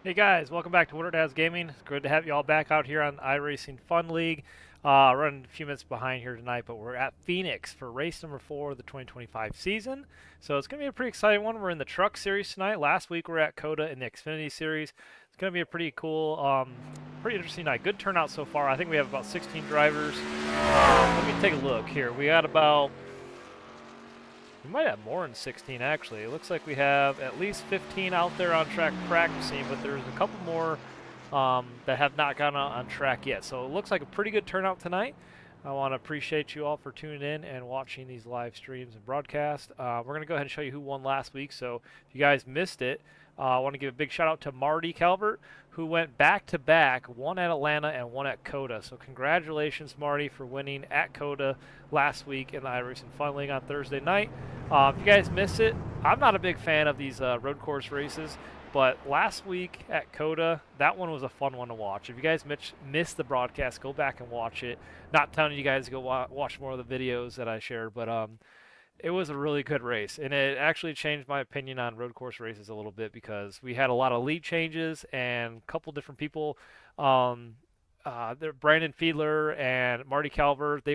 Hey guys, welcome back to Winter Gaming. It's good to have you all back out here on iRacing Fun League. Running a few minutes behind here tonight, but we're at Phoenix for race number 4 of the 2025 season. So it's going to be a pretty exciting one. We're in the Truck Series tonight. Last week we were at COTA in the Xfinity Series. It's going to be a pretty cool, pretty interesting night. Good turnout so far. I think we have about 16 drivers. Let me take a look here. We got about... We might have more than 16, actually. It looks like we have at least 15 out there on track practicing, but there's a couple more that have not gone out on track yet. So it looks like a pretty good turnout tonight. I want to appreciate you all for tuning in and watching these live streams and broadcasts. We're going to go ahead and show you who won last week. So if you guys missed it, I want to give a big shout out to Marty Calvert, who went back-to-back, one at Atlanta and one at COTA. So congratulations, Marty, for winning at COTA last week in the iRacing Fun League on Thursday night. If you guys missed it, I'm not a big fan of these road course races, but last week at COTA, that one was a fun one to watch. If you guys missed the broadcast, go back and watch it. Not telling you guys to go watch more of the videos that I shared, but it was a really good race, and it actually changed my opinion on road course races a little bit because we had a lot of lead changes and a couple different people. Brandon Fiedler and Marty Calvert, they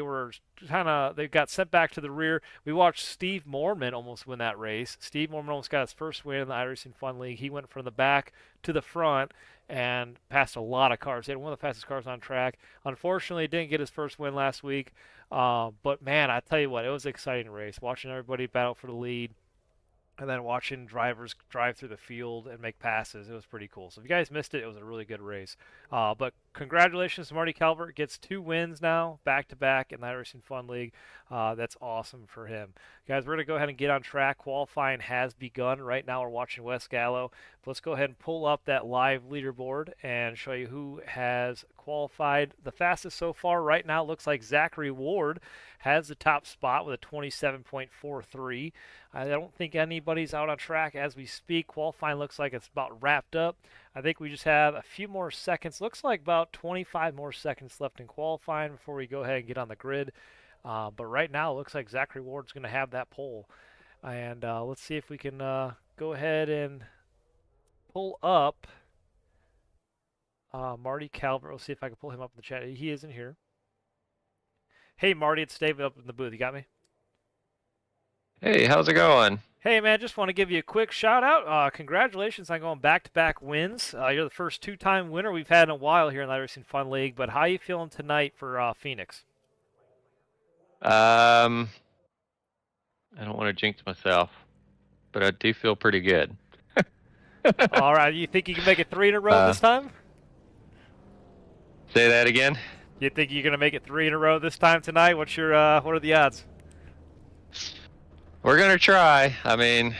got sent back to the rear. We watched Steve Mormon almost win that race. Steve Mormon almost got his first win in the iRacing Fun League. He went from the back to the front and passed a lot of cars. He had one of the fastest cars on track. Unfortunately, didn't get his first win last week. But man, I tell you what, it was an exciting race. Watching everybody battle for the lead, and then watching drivers drive through the field and make passes. It was pretty cool. So if you guys missed it, it was a really good race. But congratulations to Marty Calvert. Gets 2 wins now, back-to-back in the iRacing Fun League. That's awesome for him. Guys, we're going to go ahead and get on track. Qualifying has begun. Right now we're watching West Gallo. Let's go ahead and pull up that live leaderboard and show you who has qualified the fastest so far. Right now it looks like Zachary Ward has the top spot with a 27.43. I don't think anybody's out on track as we speak. Qualifying looks like it's about wrapped up. I think we just have a few more seconds. Looks like about 25 more seconds left in qualifying before we go ahead and get on the grid. But right now it looks like Zachary Ward's going to have that pole. And let's see if we can go ahead and pull up Marty Calvert. Let's see if I can pull him up in the chat. He isn't here. Hey, Marty, it's David up in the booth. You got me? Hey, how's it going? Hey, man, just want to give you a quick shout-out. Congratulations on going back-to-back wins. You're the first 2-time winner we've had in a while here in the iRacing Fun League. But how are you feeling tonight for Phoenix? I don't want to jinx myself, but I do feel pretty good. All right, you think you can make it 3 in a row this time? Say that again? You think you're going to make it 3 in a row this time tonight? What are the odds? We're going to try. I mean,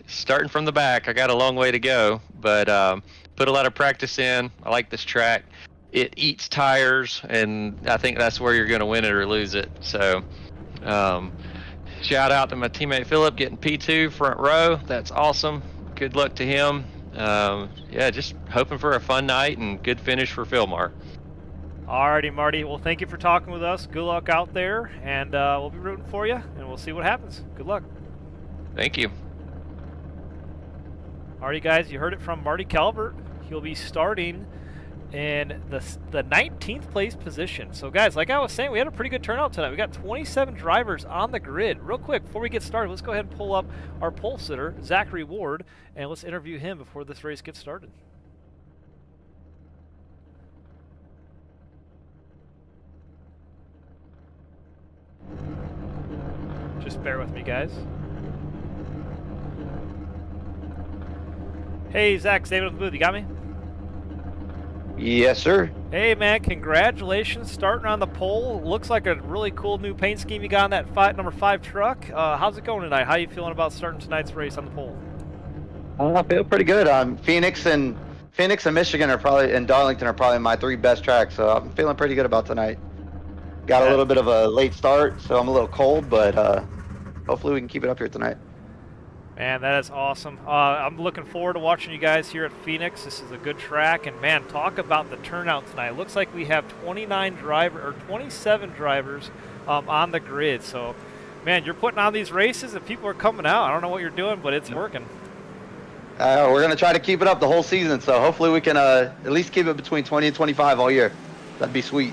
starting from the back, I got a long way to go, but put a lot of practice in. I like this track. It eats tires, and I think that's where you're going to win it or lose it. So shout out to my teammate Philip getting P2 front row. That's awesome. Good luck to him. Yeah, just hoping for a fun night and good finish for Philmar. Alrighty, Marty. Well, thank you for talking with us. Good luck out there, and we'll be rooting for you, and we'll see what happens. Good luck. Thank you. Alrighty, guys, you heard it from Marty Calvert. He'll be starting in the 19th place position. So, guys, like I was saying, we had a pretty good turnout tonight. We got 27 drivers on the grid. Real quick, before we get started, let's go ahead and pull up our pole sitter, Zachary Ward, and let's interview him before this race gets started. Just bear with me, guys. Hey, Zach, David on the booth. You got me? Yes, sir. Hey, man, congratulations. Starting on the pole. Looks like a really cool new paint scheme you got on that number 5 truck. How's it going tonight? How you feeling about starting tonight's race on the pole? I feel pretty good. Phoenix and Michigan and Darlington are probably my 3 best tracks, so I'm feeling pretty good about tonight. Got a little bit of a late start, so I'm a little cold, but hopefully we can keep it up here tonight. Man, that is awesome. I'm looking forward to watching you guys here at Phoenix. This is a good track, and man, talk about the turnout tonight. Looks like we have 27 drivers on the grid. So, man, you're putting on these races, and people are coming out. I don't know what you're doing, but it's working. We're gonna try to keep it up the whole season, so hopefully we can at least keep it between 20 and 25 all year. That'd be sweet.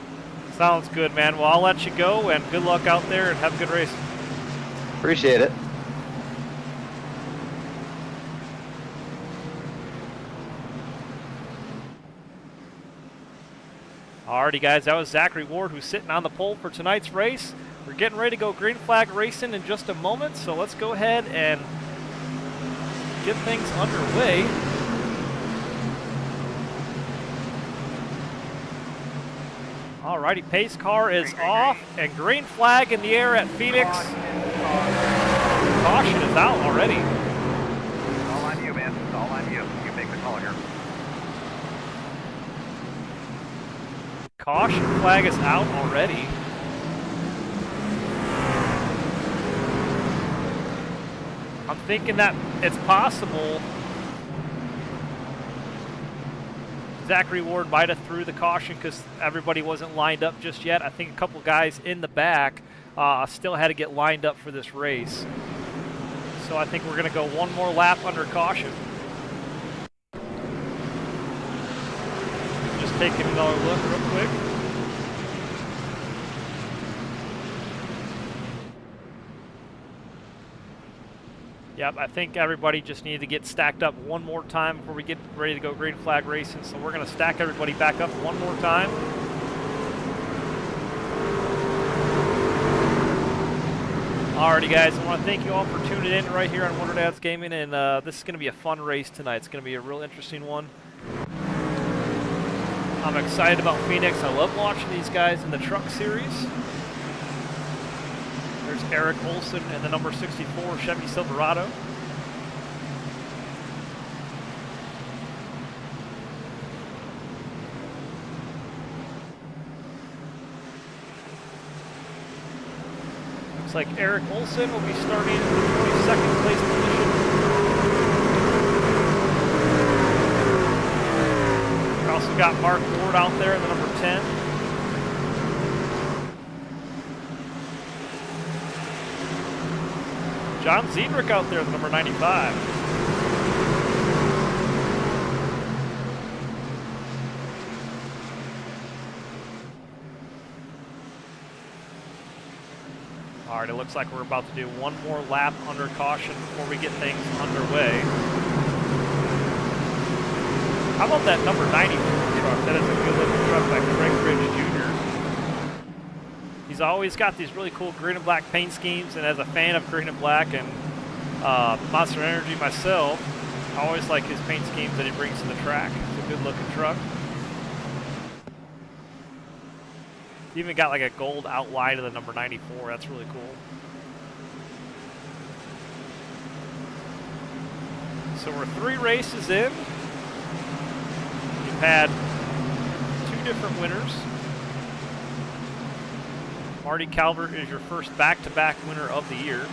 Sounds good, man. Well, I'll let you go, and good luck out there, and have a good race. Appreciate it. Alrighty, guys, that was Zachary Ward, who's sitting on the pole for tonight's race. We're getting ready to go green flag racing in just a moment, so let's go ahead and get things underway. Alrighty, pace car is off, and green flag in the air at Phoenix. Caution is out already. It's all on you, man. It's all on you. You make the call here. Caution flag is out already. I'm thinking that it's possible Zachary Ward might have threw the caution because everybody wasn't lined up just yet. I think a couple guys in the back still had to get lined up for this race. So I think we're going to go one more lap under caution. Just taking another look real quick. Yep, I think everybody just needed to get stacked up one more time before we get ready to go green flag racing. So we're going to stack everybody back up one more time. Alrighty, guys, I want to thank you all for tuning in right here on Wonder Dads Gaming, and this is going to be a fun race tonight. It's going to be a real interesting one. I'm excited about Phoenix. I love watching these guys in the truck series. There's Eric Olson and the number 64 Chevy Silverado. Looks like Eric Olson will be starting in the 22nd place position. We also got Mark Ward out there in the number 10. John Zedrick out there, the number 95. All right, it looks like we're about to do one more lap under caution before we get things underway. How about that number 94 truck? That is a good looking truck by Craig Ridge Jr. He's always got these really cool green and black paint schemes, and as a fan of green and black and Monster Energy myself, I always like his paint schemes that he brings to the track. It's a good looking truck. He even got like a gold outline of the number 94. That's really cool. So we're 3 races in. We've had 2 different winners. Marty Calvert is your first back-to-back winner of the year.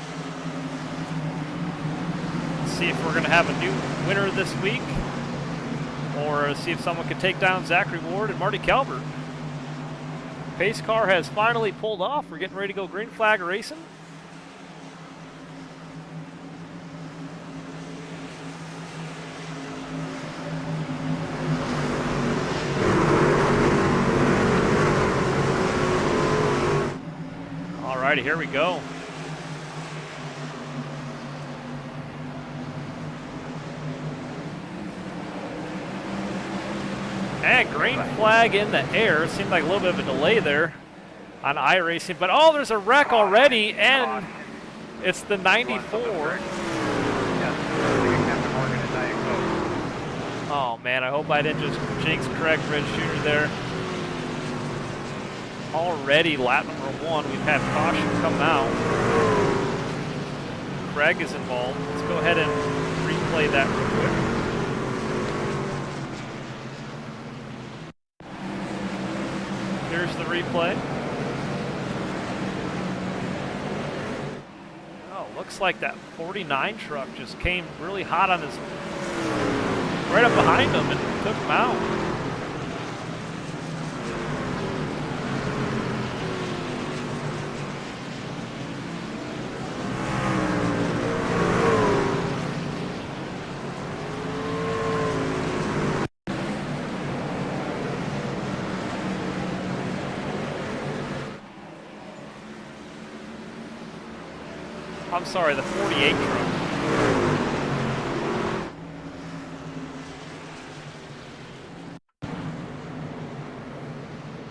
Let's see if we're going to have a new winner this week, or see if someone can take down Zachary Ward and Marty Calvert. Pace car has finally pulled off. We're getting ready to go green flag racing. Alrighty, here we go. And green flag in the air. Seemed like a little bit of a delay there on iRacing, but oh, there's a wreck already, and it's the 94. Oh man, I hope I didn't just jinx Craig Ridge Jr. there. Already lap number 1, we've had caution come out. Craig is involved. Let's go ahead and replay that real quick. Here's the replay. Oh, looks like that 49 truck just came really hot on his, right up behind him and took him out. I'm sorry, the 48 truck.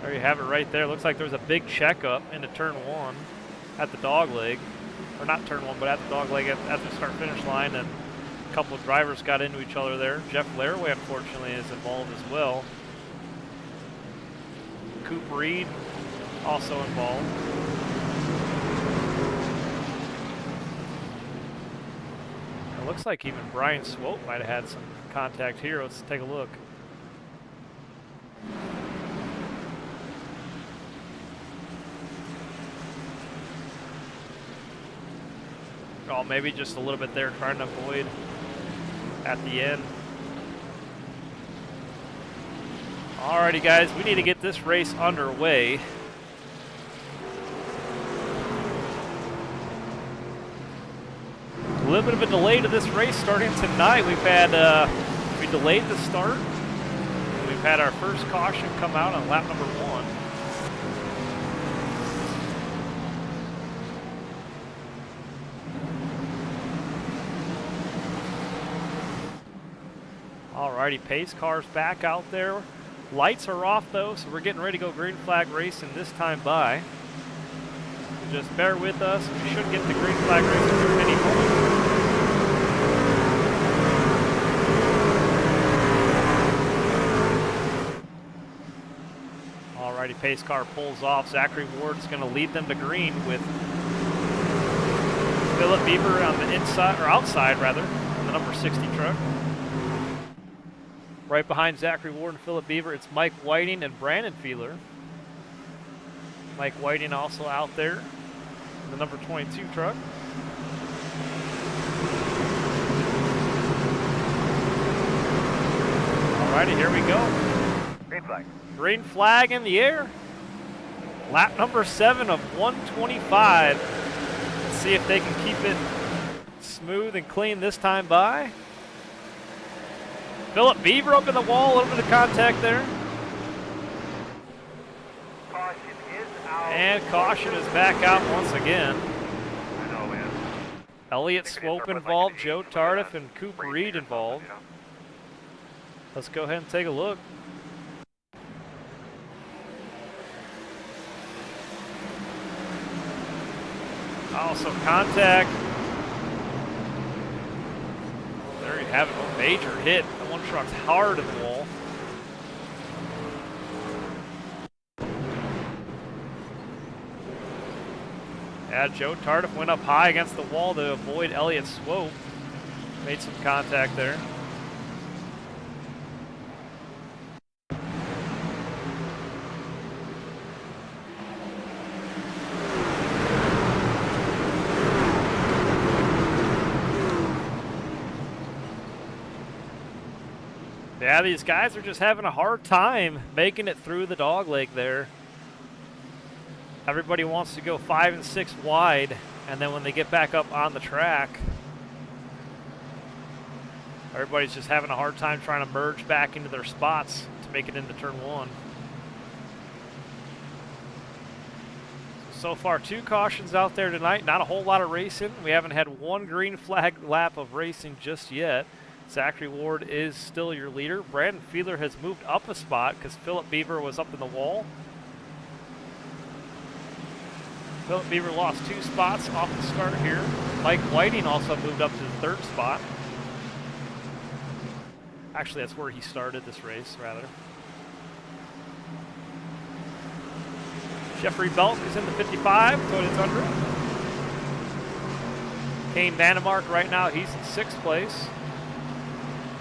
There you have it right there. Looks like there's a big checkup into turn 1 at the dog leg. Or not turn 1, but at the dog leg at the start-finish line. And a couple of drivers got into each other there. Jeff Laraway, unfortunately, is involved as well. Coop Reed also involved. It looks like even Brian Swope might have had some contact here. Let's take a look. Oh, maybe just a little bit there, trying to avoid at the end. Alrighty, guys, we need to get this race underway. A little bit of a delay to this race starting tonight. We've had, we delayed the start. We've had our first caution come out on lap number 1. Alrighty, pace cars back out there. Lights are off though, so we're getting ready to go green flag racing this time by. So just bear with us. We should get the green flag racing here any moment. Alrighty, pace car pulls off. Zachary Ward is going to lead them to green with Philip Bieber on the inside, or outside rather, on the number 60 truck. Right behind Zachary Ward and Philip Bieber, it's Mike Whiting and Brandon Feeler. Mike Whiting also out there in the number 22 truck. Alrighty, here we go. Green flag. Green flag in the air. Lap number 7 of 125. Let's see if they can keep it smooth and clean this time by. Philip Bieber up in the wall, a little bit of contact there. Caution is out. And caution is back out once again. I know, man. Elliott Swope involved, Joe Tardif and Coop Reed involved. Let's go ahead and take a look. Oh, some contact. There you have it, a major hit. That one truck's hard in the wall. Yeah, Joe Tardif went up high against the wall to avoid Elliott Swope. Made some contact there. Yeah, these guys are just having a hard time making it through the dog leg there. Everybody wants to go 5 and 6 wide, and then when they get back up on the track, everybody's just having a hard time trying to merge back into their spots to make it into turn 1. So far, 2 cautions out there tonight. Not a whole lot of racing. We haven't had one green flag lap of racing just yet. Zachary Ward is still your leader. Brandon Feeler has moved up a spot because Philip Bieber was up in the wall. Philip Bieber lost 2 spots off the start here. Mike Whiting also moved up to the 3rd spot. Actually, that's where he started this race, rather. Jeffrey Belk is in the 55, Toyota Tundra. Kane Vandemark right now, he's in 6th place.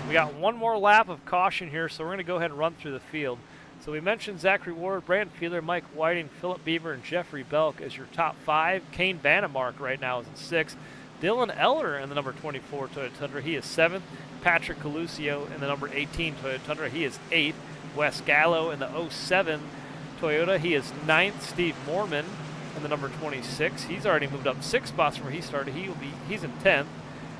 We got one more lap of caution here, so we're going to go ahead and run through the field. So we mentioned Zachary Ward, Brandon Feeler, Mike Whiting, Philip Bieber, and Jeffrey Belk as your top 5. Kane Vandemark right now is in 6th. Dylan Eller in the number 24 Toyota Tundra, he is 7th. Patrick Calusio in the number 18 Toyota Tundra, he is 8th. Wes Gallo in the 07 Toyota, he is 9th. Steve Morman in the number 26, he's already moved up 6 spots from where he started. He's in 10th.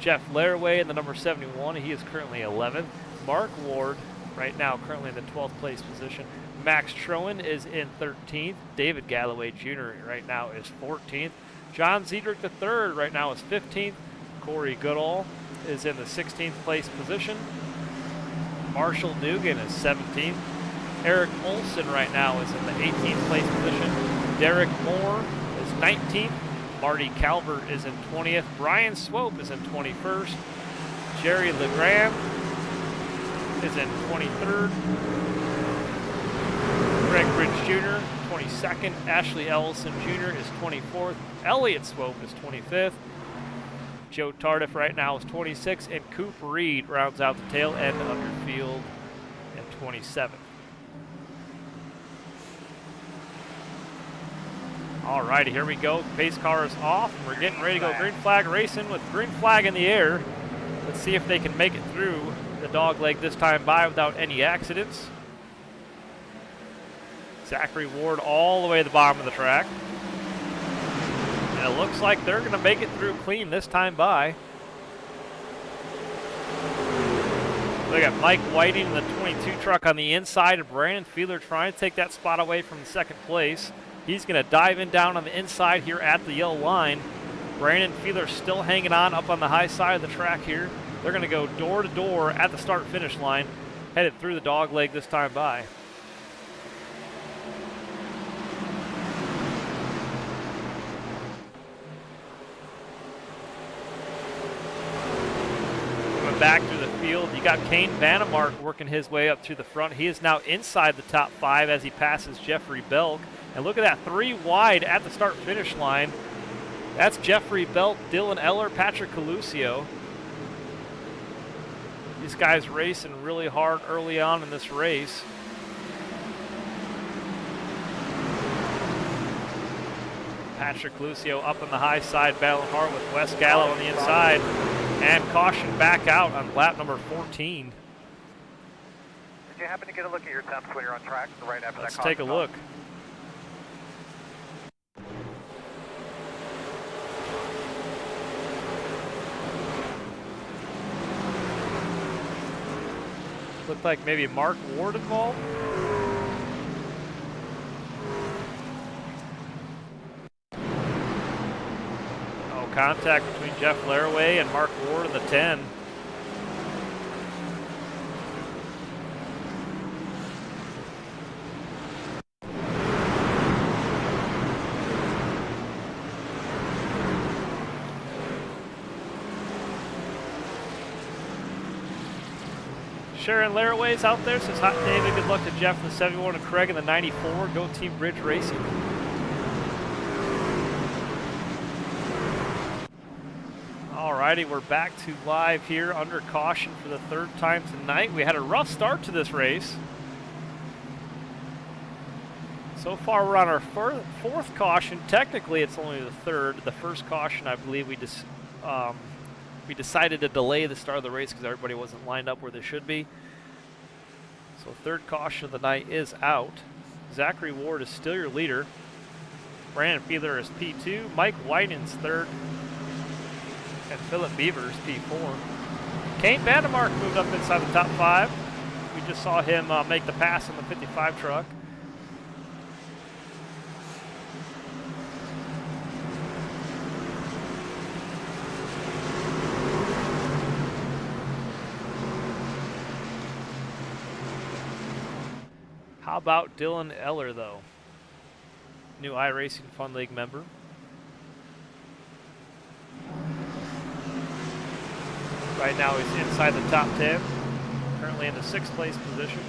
Jeff Laraway in the number 71, he is currently 11th. Mark Ward right now currently in the 12th place position. Max Troen is in 13th. David Galloway Jr. right now is 14th. John Zedrick III right now is 15th. Corey Goodall is in the 16th place position. Marshall Dugan is 17th. Eric Olson right now is in the 18th place position. Derek Moore is 19th. Marty Calvert is in 20th. Brian Swope is in 21st. Jerry LeGrand is in 23rd. Greg Bridge Jr., 22nd. Ashley Ellison Jr. is 24th. Elliott Swope is 25th. Joe Tardif right now is 26th. And Coop Reed rounds out the tail end of your field at 27th. Alrighty, here we go. Pace car is off, and we're getting ready to go green flag racing with green flag in the air. Let's see if they can make it through the dog leg this time by without any accidents. Zachary Ward all the way to the bottom of the track. And it looks like they're going to make it through clean this time by. Look at Mike Whiting in the 22 truck on the inside, and Brandon Fiedler trying to take that spot away from second place. He's going to dive in down on the inside here at the yellow line. Brandon Fiedler still hanging on up on the high side of the track here. They're going to go door to door at the start-finish line, headed through the dog leg this time by. Coming back through the field, you got Kane Vandemark working his way up to the front. He is now inside the top 5 as he passes Jeffrey Belk. And look at that, 3 wide at the start-finish line. That's Jeffrey Belk, Dylan Eller, Patrick Calusio. These guys racing really hard early on in this race. Patrick Calusio up on the high side, battling hard with Wes Gallo on the inside. And caution back out on lap number 14. Did you happen to get a look at your temps when you're on track right after Let's that? take a look. Looked like maybe Mark Ward involved. Oh, contact between Jeff Laraway and Mark Ward in the 10. Sharon Laraway's out there, says hi David, good luck to Jeff in the 71 and Craig in the 94. Go Team Bridge Racing. Alrighty, we're back to live here under caution for the 3rd time tonight. We had a rough start to this race. So far we're on our 4th caution. Technically it's only the 3rd. The first caution, I believe we decided to delay the start of the race because everybody wasn't lined up where they should be. So 3rd caution of the night is out. Zachary Ward is still your leader. Brandon Fiedler is P2. Mike Whiting's 3rd. And Philip Beavers P4. Kane Vandemark moved up inside the top 5. We just saw him make the pass on the 55 truck. How about Dylan Eller, though? New iRacing Fun League member. Right now he's inside the top 10, currently in the 6th place position.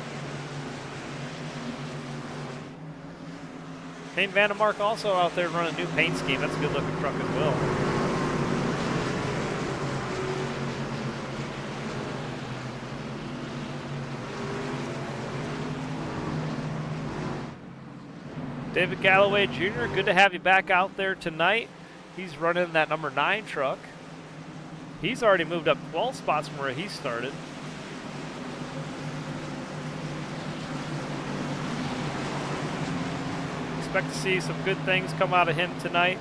Kane Vandemark also out there running a new paint scheme. That's a good looking truck as well. David Galloway Jr., good to have you back out there tonight. He's running that number 9 truck. He's already moved up 12 spots from where he started. Expect to see some good things come out of him tonight.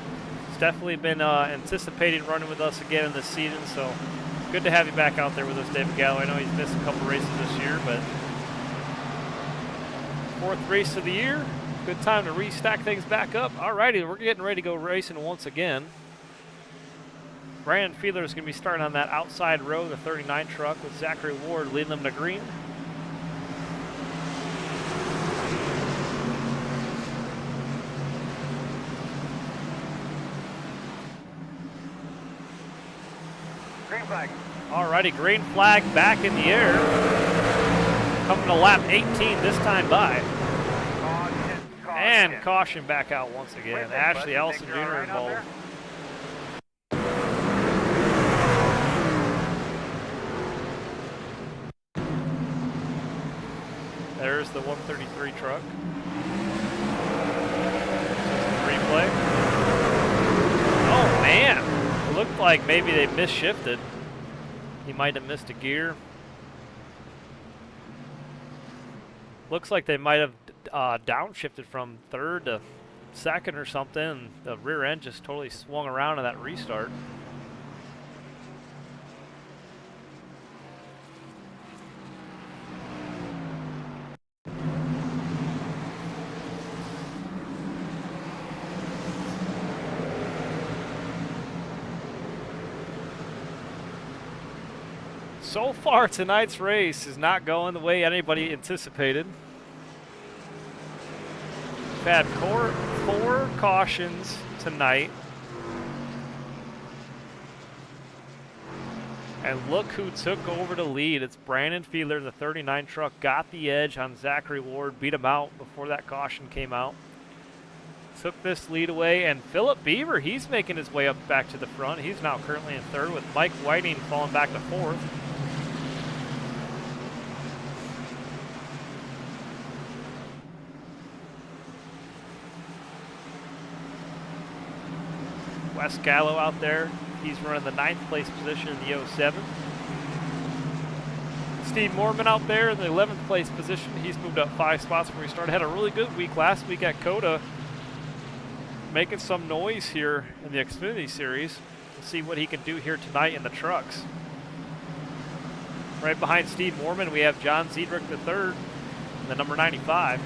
He's definitely been anticipating running with us again in this season, so good to have you back out there with us, David Galloway. I know he's missed a couple races this year, but 4th race of the year. Good time to restack things back up. Alrighty, we're getting ready to go racing once again. Brandon Fiedler is going to be starting on that outside row, the 39 truck, with Zachary Ward leading them to green. Green flag. Alrighty, green flag back in the air. Coming to lap 18 this time by. Caution, caution. And caution back out once again. Wait, Ashley bud, you Ellison think you're Jr. all right out involved. There's the 133 truck. Replay. Oh man, it looked like maybe they misshifted. He might have missed a gear. Looks like they might have downshifted from third to second or something. And the rear end just totally swung around in that restart. So far, tonight's race is not going the way anybody anticipated. We've had four cautions tonight. And look who took over the lead. It's Brandon Fiedler, the 39 truck, got the edge on Zachary Ward, beat him out before that caution came out. Took this lead away, and Philip Beaver, he's making his way up back to the front. He's now currently in third, with Mike Whiting falling back to fourth. Wes Gallo out there, he's running the 9th place position in the 07. Steve Mormon out there in the 11th place position. He's moved up 5 spots from where he started. Had a really good week last week at COTA, making some noise here in the Xfinity Series. We'll see what he can do here tonight in the trucks. Right behind Steve Mormon, we have John Ziedrich III, the number 95.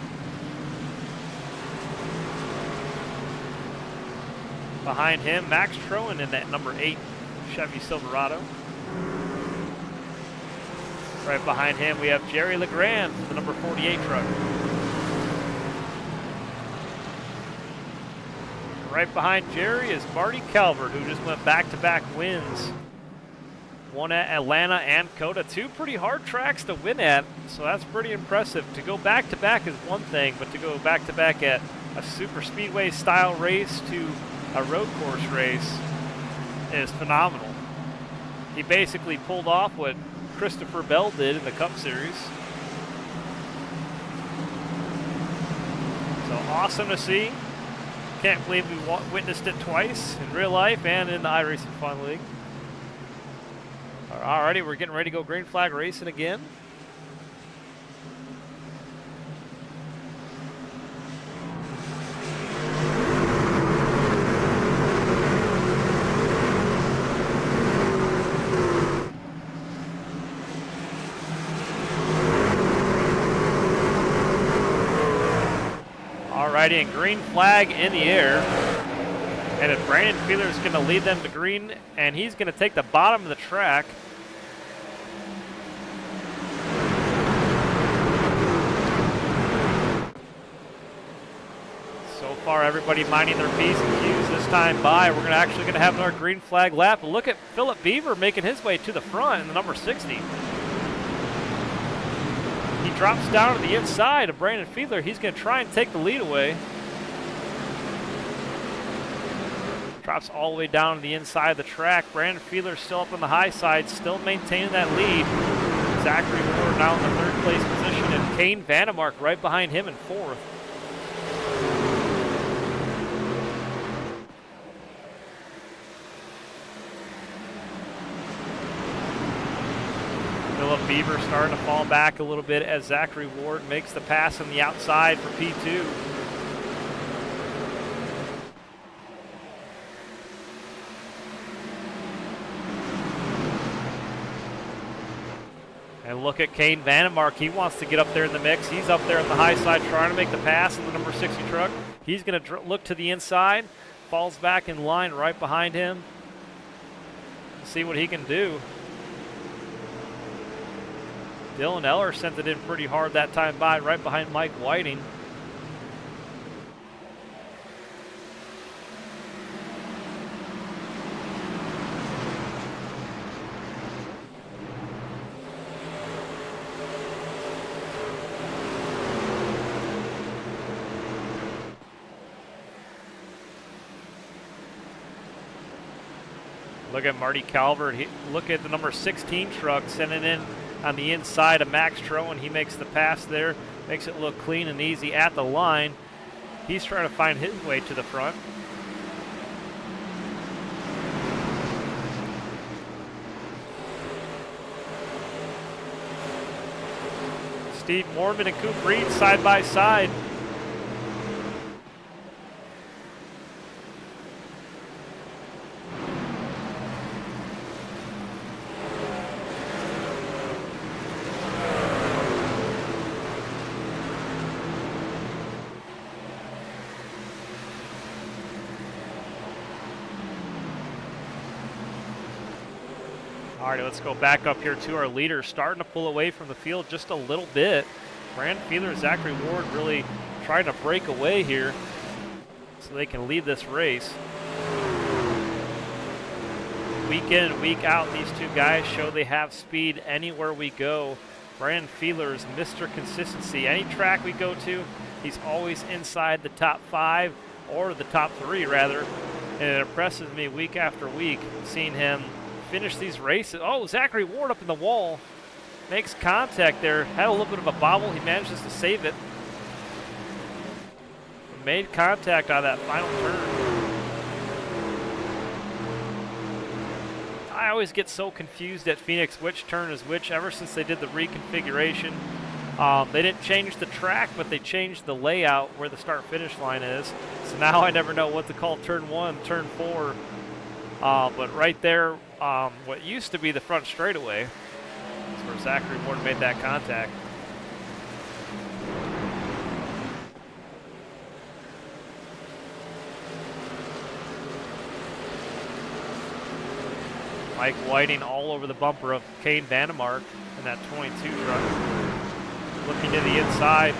Behind him, Max Troen in that number 8 Chevy Silverado. Right behind him, we have Jerry LeGrand, the number 48 truck. Right behind Jerry is Marty Calvert, who just went back-to-back wins. One at Atlanta and COTA. 2 pretty hard tracks to win at, so that's pretty impressive. To go back-to-back is one thing, but to go back-to-back at a super speedway style race to a road course race is phenomenal. He basically pulled off what Christopher Bell did in the Cup Series. So awesome to see. Can't believe we witnessed it twice in real life and in the iRacing Fun League. Alrighty, we're getting ready to go green flag racing again. Alrighty, and green flag in the air. And if Brandon Fiedler is going to lead them to green, and he's going to take the bottom of the track. So far, everybody minding their P's and Q's this time by. We're actually going to have another green flag lap. But look at Philip Beaver making his way to the front in the number 60. He drops down to the inside of Brandon Fiedler. He's going to try and take the lead away. Drops all the way down to the inside of the track. Brandon Fiedler still up on the high side, still maintaining that lead. Zachary Ward now in the 3rd place position, and Kane Vandemark right behind him in 4th. Philip Beaver starting to fall back a little bit as Zachary Ward makes the pass on the outside for P2. And look at Kane Vandemark. He wants to get up there in the mix. He's up there on the high side trying to make the pass in the number 60 truck. He's going to look to the inside. Falls back in line right behind him. See what he can do. Dylan Eller sent it in pretty hard that time by, right behind Mike Whiting. Look at Marty Calvert. Look at the number 16 truck sending in on the inside of Max Troen. He makes the pass there, makes it look clean and easy at the line. He's trying to find his way to the front. Steve Mormon and Coop Reed side by side. All right, let's go back up here to our leader, starting to pull away from the field just a little bit. Brandon Fiedler and Zachary Ward really trying to break away here so they can lead this race. Week in and week out, these two guys show they have speed anywhere we go. Brandon Fiedler is Mr. Consistency. Any track we go to, he's always inside the top 5 or the top 3 rather. And it impresses me week after week seeing him finish these races. Oh, Zachary Ward up in the wall. Makes contact there. Had a little bit of a bobble. He manages to save it. Made contact on that final turn. I always get so confused at Phoenix which turn is which ever since they did the reconfiguration. They didn't change the track, but they changed the layout where the start-finish line is. So now I never know what to call turn 1, turn 4. But right there, what used to be the front straightaway is where Zachary Ward made that contact. Mike Whiting all over the bumper of Kane Vandemark in that 22 truck. Looking to the inside.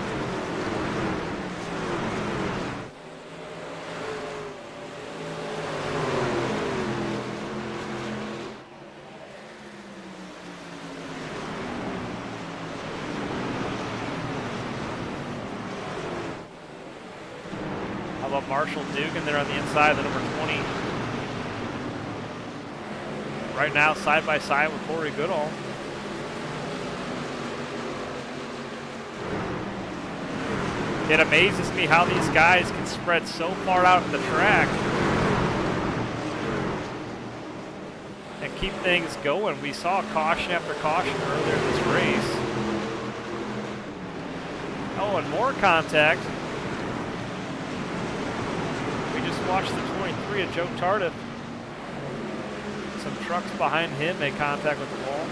How about Marshall Dugan there on the inside of the number 20? Right now, side by side with Corey Goodall. It amazes me how these guys can spread so far out in the track and keep things going. We saw caution after caution earlier in this race. Oh, and more contact. We just watched the 23 of Joe Tardif. Some trucks behind him made contact with the wall.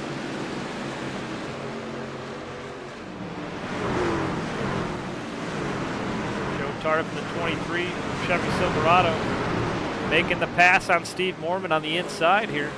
Joe Tardif in the 23 Chevy Silverado making the pass on Steve Mormon on the inside here.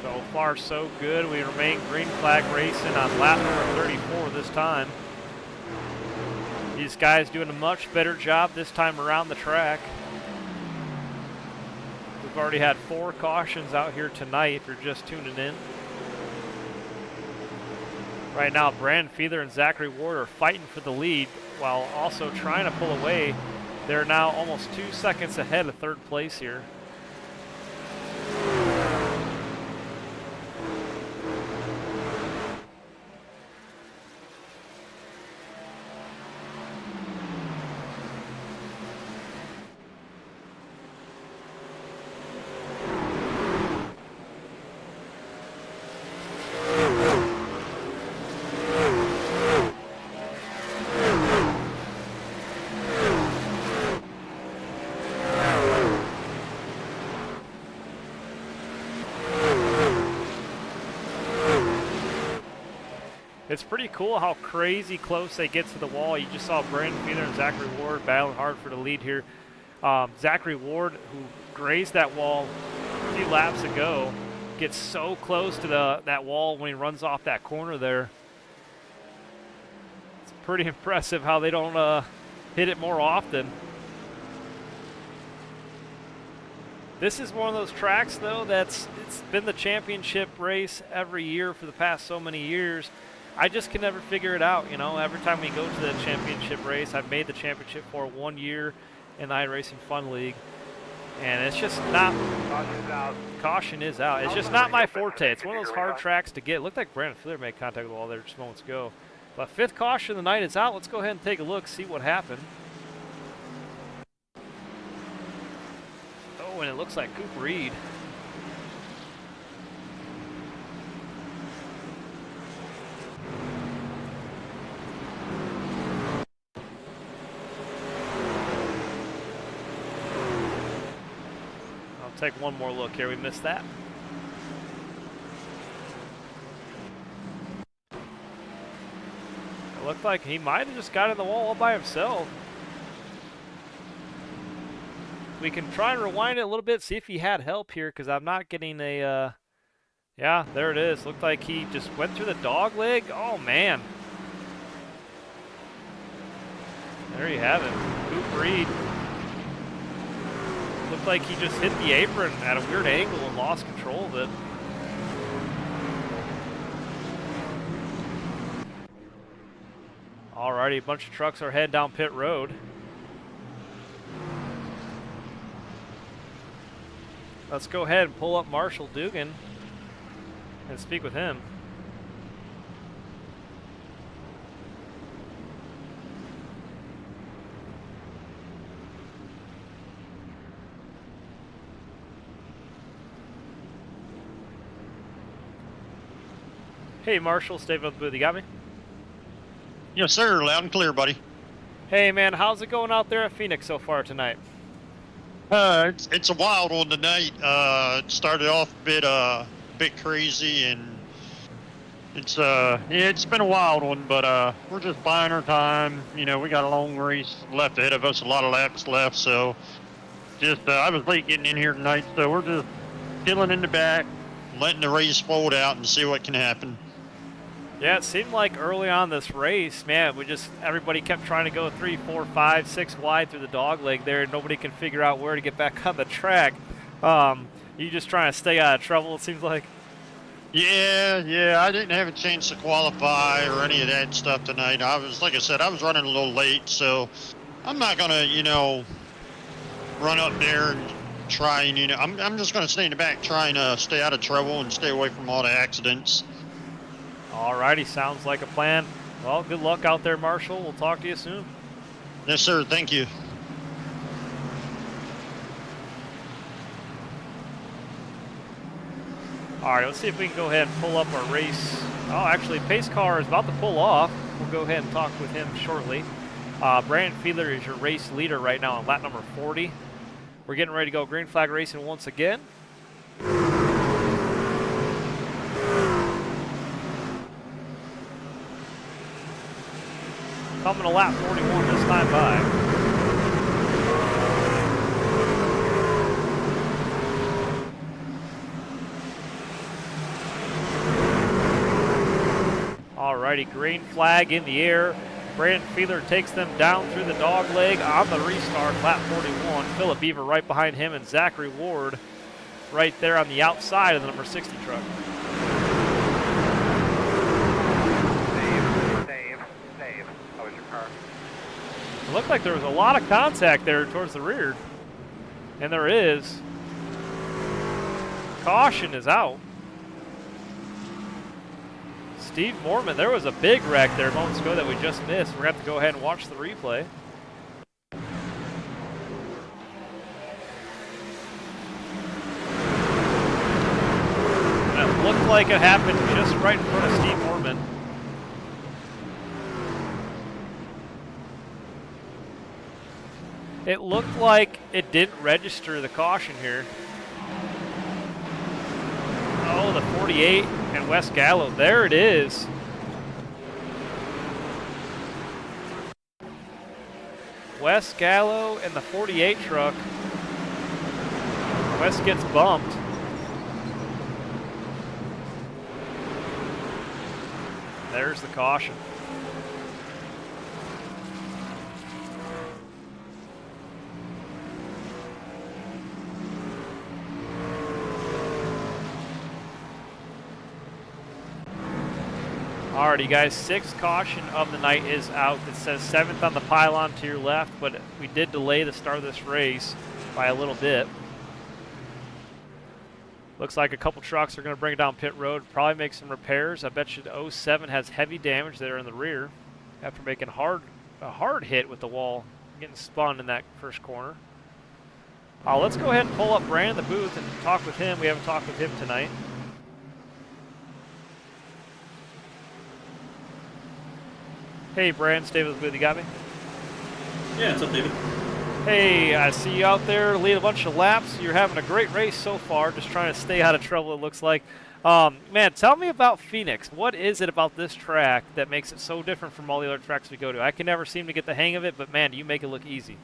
So far, so good. We remain green flag racing on lap number 34 this time. These guys doing a much better job this time around the track. We've already had 4 cautions out here tonight if you're just tuning in. Right now, Brandon Fiedler and Zachary Ward are fighting for the lead while also trying to pull away. They're now almost 2 seconds ahead of third place here. It's pretty cool how crazy close they get to the wall. You just saw Brandon Feather and Zachary Ward battling hard for the lead here. Zachary Ward, who grazed that wall a few laps ago, gets so close to that wall when he runs off that corner there. It's pretty impressive how they don't hit it more often. This is one of those tracks, though, it's been the championship race every year for the past so many years. I just can never figure it out, you know. Every time we go to the championship race, I've made the championship for 1 year in the iRacing Fun League, and it's just not. Caution's out. Caution is out. It's just not my forte. It's one of those hard tracks to get. It looked like Brandon Filler made contact with the wall there just moments ago. But fifth caution of the night is out. Let's go ahead and take a look, see what happened. Oh, and it looks like Coop Reed. I'll take one more look here. We missed that. It looked like he might have just got in the wall all by himself. We can try and rewind it a little bit, see if he had help here, because I'm not getting a, yeah, there it is. Looked like he just went through the dog leg. Oh, man. There you have it. Coop Reed. Looked like he just hit the apron at a weird angle and lost control of it. Alrighty, a bunch of trucks are heading down pit road. Let's go ahead and pull up Marshall Dugan and speak with him. Hey Marshall, Dave on the booth, you got me? Yes, sir. Loud and clear, buddy. Hey man, how's it going out there at Phoenix so far tonight? It's a wild one tonight. It started off a bit crazy, and it's been a wild one. But we're just buying our time. You know, we got a long race left ahead of us, a lot of laps left. So, I was late getting in here tonight, so we're just chilling in the back, letting the race fold out, and see what can happen. Yeah, it seemed like early on this race, man, everybody kept trying to go 3, 4, 5, 6 wide through the dog leg there, and nobody can figure out where to get back on the track. You just trying to stay out of trouble, it seems like. Yeah, I didn't have a chance to qualify or any of that stuff tonight. Like I said, I was running a little late, so I'm not gonna, run up there and try and, I'm just gonna stay in the back trying to stay out of trouble and stay away from all the accidents. Alrighty, sounds like a plan. Well, good luck out there, Marshall. We'll talk to you soon. Yes, sir. Thank you. Alright, let's see if we can go ahead and pull up our race. Oh, actually, pace car is about to pull off. We'll go ahead and talk with him shortly. Brandon Fiedler is your race leader right now on lap number 40. We're getting ready to go green flag racing once again. Coming to lap 41 this time by. Alrighty, green flag in the air. Brandon Fiedler takes them down through the dog leg on the restart, lap 41. Philip Beaver right behind him, and Zachary Ward right there on the outside of the number 60 truck. It looked like there was a lot of contact there towards the rear. And there is. Caution is out. Steve Mormon, there was a big wreck there moments ago that we just missed. We're going to have to go ahead and watch the replay. And it looked like it happened just right in front of Steve Mormon. It looked like it didn't register the caution here. Oh, the 48 and West Gallo. There it is. Wes Gallo and the 48 truck. Wes gets bumped. There's the caution. Alrighty, guys, 6th caution of the night is out. It says 7th on the pylon to your left, but we did delay the start of this race by a little bit. Looks like a couple trucks are going to bring it down pit road, probably make some repairs. I bet you the 07 has heavy damage there in the rear after making a hard hit with the wall, getting spun in that first corner. Let's go ahead and pull up Brandon in the booth and talk with him. We haven't talked with him tonight. Hey, Brandon, stay with the booth. You got me? Yeah, what's up, David? Hey, I see you out there lead a bunch of laps. You're having a great race so far, just trying to stay out of trouble, it looks like. Man, tell me about Phoenix. What is it about this track that makes it so different from all the other tracks we go to? I can never seem to get the hang of it, but man, do you make it look easy.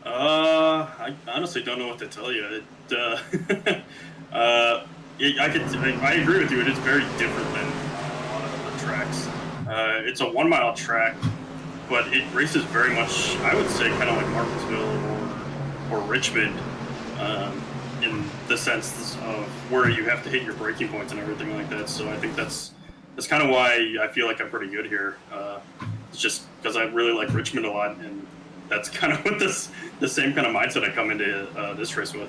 I honestly don't know what to tell you. I agree with you. It is very different than a lot of other tracks. It's a 1 mile track, but it races very much, I would say, kind of like Martinsville or Richmond, in the sense of where you have to hit your braking points and everything like that. So I think that's kind of why I feel like I'm pretty good here. It's just because I really like Richmond a lot, and that's kind of what the same kind of mindset I come into this race with.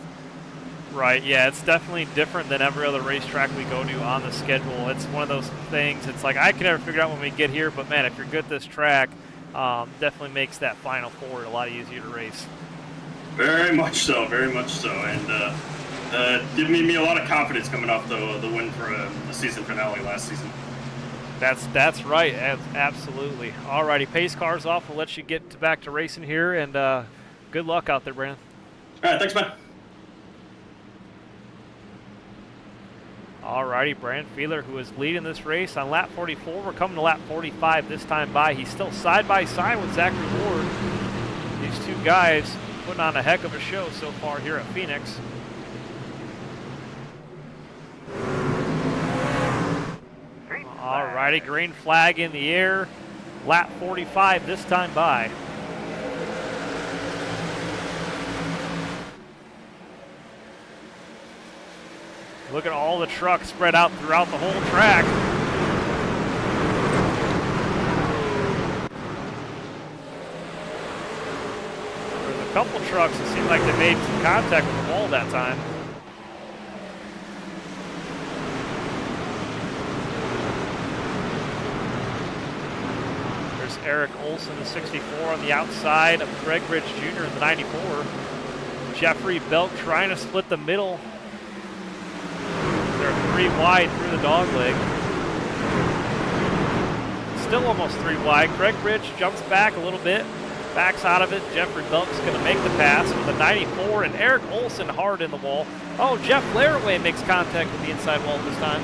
Right, yeah, it's definitely different than every other racetrack we go to on the schedule. It's one of those things, it's like I can never figure out when we get here, but man, if you're good at this track, definitely makes that Final Four a lot easier to race. Very much so, and giving me a lot of confidence coming off the win for the season finale last season. That's right, absolutely. Alrighty, pace car's off. We'll let you get back to racing here, and good luck out there, Brandon. All right, thanks, man. Alrighty, Brandon Feeler, who is leading this race on lap 44. We're coming to lap 45 this time by. He's still side by side with Zachary Ward. These two guys putting on a heck of a show so far here at Phoenix. Alrighty, green flag in the air. Lap 45 this time by. Look at all the trucks spread out throughout the whole track. There's a couple trucks that seem like they made some contact with the wall that time. There's Eric Olson, the 64, on the outside of Greg Ridge Jr. in the 94. Jeffrey Belk trying to split the middle. They're 3 wide through the dog leg. Still almost 3 wide. Greg Ridge jumps back a little bit, backs out of it. Jeffrey Belk's going to make the pass with a 94, and Eric Olson hard in the wall. Oh, Jeff Laraway makes contact with the inside wall this time.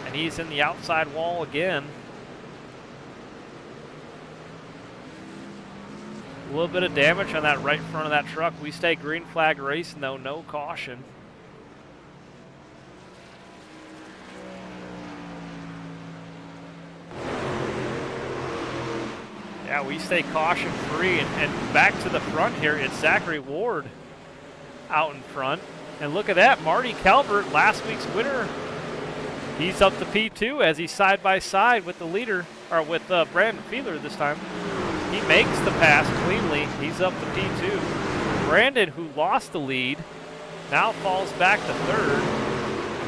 And he's in the outside wall again. A little bit of damage on that right front of that truck. We stay green flag racing though, no caution. Yeah, we stay caution free, and back to the front here, it's Zachary Ward out in front. And look at that, Marty Calvert, last week's winner. He's up to P2 as he's side by side with the leader, or with Brandon Feeler this time. He makes the pass cleanly. He's up to P2. Brandon, who lost the lead, now falls back to third.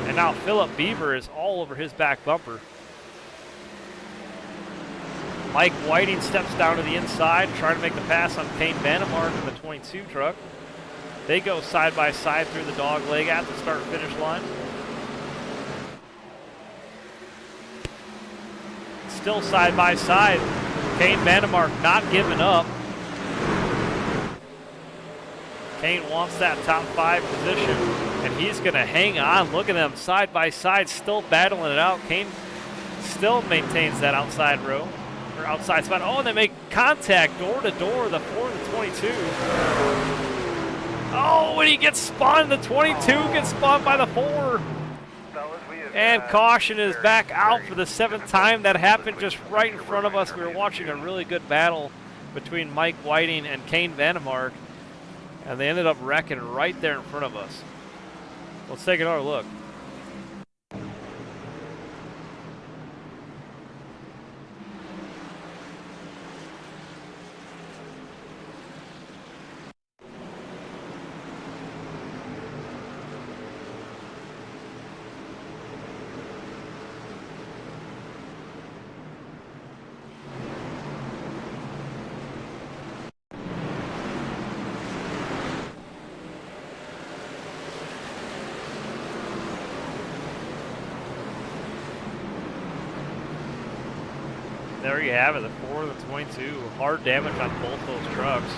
And now Philip Beaver is all over his back bumper. Mike Whiting steps down to the inside, trying to make the pass on Kane Vandemark in the 22 truck. They go side by side through the dog leg at the start-finish line. Still side by side. Kane Vandemark not giving up. Kane wants that top 5 position, and he's going to hang on. Look at them side by side, still battling it out. Kane still maintains that outside row, or outside spot. Oh, and they make contact door to door, the 4 and the 22. Oh, and he gets spun. The 22 gets spun by the 4. And caution is back out for the 7th time. That happened just right in front of us. We were watching a really good battle between Mike Whiting and Kane Vandemark, and they ended up wrecking right there in front of us. Let's take another look. There you have it, the 4 and the 22. Hard damage on both those trucks.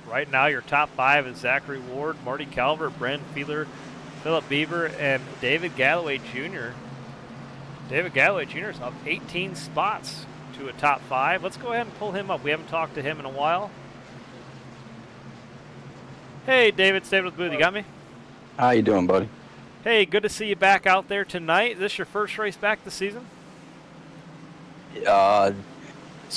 Right now, your top 5 is Zachary Ward, Marty Calvert, Brandon Fiedler, Philip Beaver, and David Galloway Jr. David Galloway Jr. is up 18 spots to a top 5. Let's go ahead and pull him up. We haven't talked to him in a while. Hey, David, stay with the booth. You got me? How you doing, buddy? Hey, good to see you back out there tonight. Is this your first race back this season? So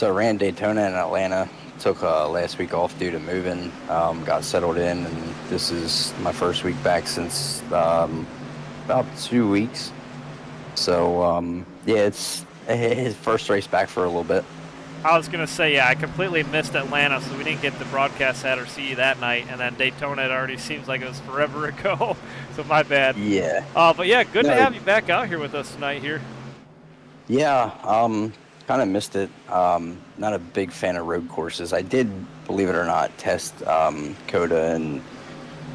I ran Daytona and Atlanta. Took last week off due to moving. Got settled in, and this is my first week back since about 2 weeks. So yeah, it's his first race back for a little bit. I was going to say, yeah, I completely missed Atlanta, so we didn't get the broadcast that or see you that night. And then Daytona, it already seems like it was forever ago, so my bad. Yeah. But yeah, good to have you back out here with us tonight here. Yeah, kind of missed it. Not a big fan of road courses. I did, believe it or not, test COTA, and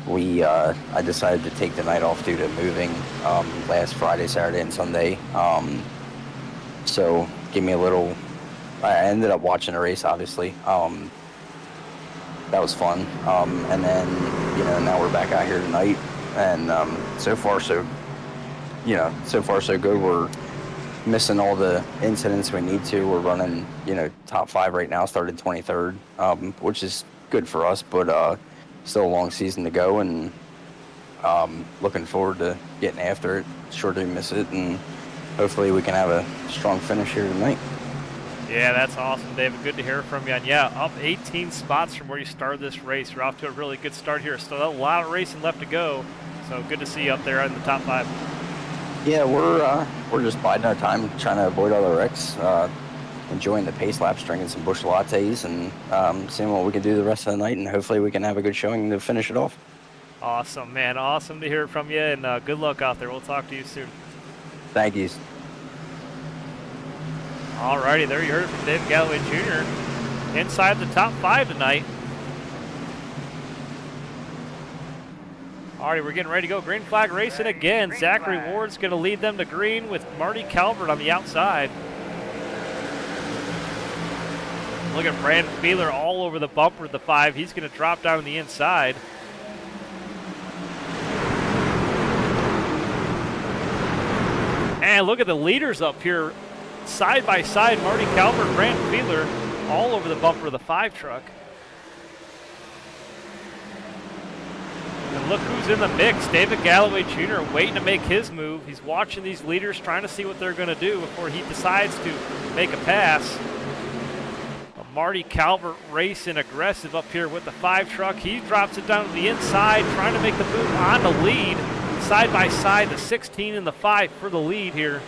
I decided to take the night off due to moving last Friday, Saturday, and Sunday. So give me a little. I ended up watching a race, obviously. That was fun. And then, now we're back out here tonight, and so far so good. We're missing all the incidents we need to. We're running, top 5 right now. Started 23rd, which is good for us, but still a long season to go, and looking forward to getting after it. Sure to miss it, and hopefully we can have a strong finish here tonight. Yeah, that's awesome, David. Good to hear from you. And yeah, up 18 spots from where you started this race. You're off to a really good start here. Still a lot of racing left to go, so good to see you up there in the top 5. Yeah, we're just biding our time, trying to avoid all the wrecks, enjoying the pace laps, drinking some bush lattes, and seeing what we can do the rest of the night, and hopefully we can have a good showing to finish it off. Awesome, man. Awesome to hear from you, and good luck out there. We'll talk to you soon. Thank you. Alrighty, there you heard it from David Galloway Jr. inside the top 5 tonight. Alrighty, we're getting ready to go. Green flag racing again. Zachary Ward's going to lead them to green with Marty Calvert on the outside. Look at Brandon Fiedler all over the bumper of the 5. He's going to drop down on the inside. And look at the leaders up here. Side by side, Marty Calvert, Brandon Fiedler, all over the bumper of the 5 truck. And look who's in the mix. David Galloway Jr. waiting to make his move. He's watching these leaders, trying to see what they're going to do before he decides to make a pass. Marty Calvert racing aggressive up here with the 5 truck. He drops it down to the inside, trying to make the move on the lead. Side by side, the 16 and the 5 for the lead here.